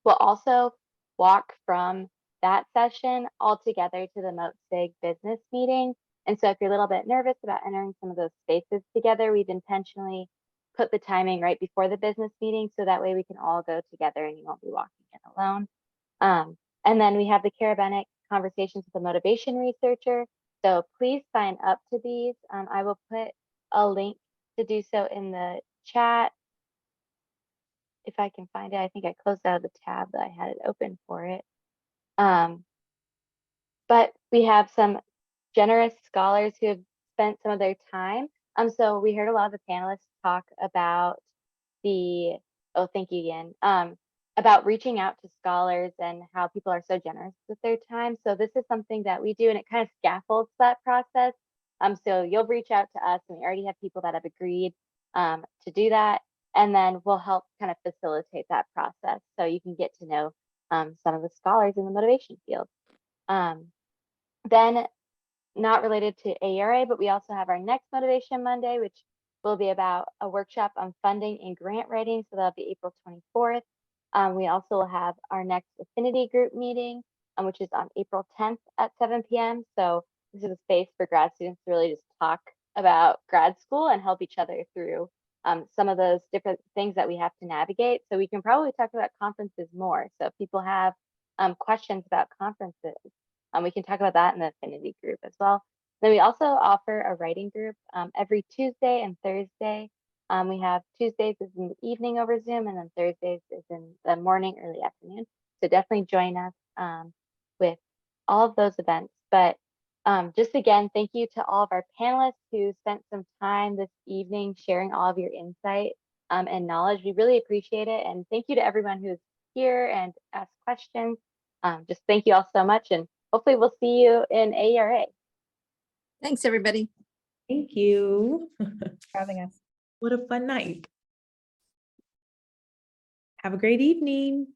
We'll also walk from that session all together to the MoatSig business meeting. And so if you're a little bit nervous about entering some of those spaces together, we've intentionally put the timing right before the business meeting. So that way we can all go together and you won't be walking in alone. And then we have the Carabinic Conversations with a Motivation Researcher. So please sign up to these. I will put a link to do so in the chat. If I can find it, I think I closed out of the tab that I had it open for it. But we have some generous scholars who have spent some of their time. So we heard a lot of the panelists talk about the, oh, thank you, Yin, about reaching out to scholars and how people are so generous with their time. So this is something that we do, and it kind of scaffolds that process. So you'll reach out to us, and we already have people that have agreed to do that. And then we'll help kind of facilitate that process so you can get to know some of the scholars in the motivation field. Then, not related to ARA, but we also have our next Motivation Monday, which will be about a workshop on funding and grant writing. So that'll be April 24th. We also will have our next affinity group meeting, which is on April 10th at 7 p.m. So this is a space for grad students to really just talk about grad school and help each other through some of those different things that we have to navigate. So we can probably talk about conferences more. So if people have questions about conferences, we can talk about that in the affinity group as well. Then we also offer a writing group every Tuesday and Thursday. We have Tuesdays is in the evening over Zoom, and then Thursdays is in the morning, early afternoon. So definitely join us with all of those events. But just again, thank you to all of our panelists who spent some time this evening sharing all of your insight and knowledge. We really appreciate it. And thank you to everyone who's here and asked questions. Just thank you all so much. And hopefully we'll see you in ARA. Thanks, everybody. Thank you. for having us. What a fun night. Have a great evening.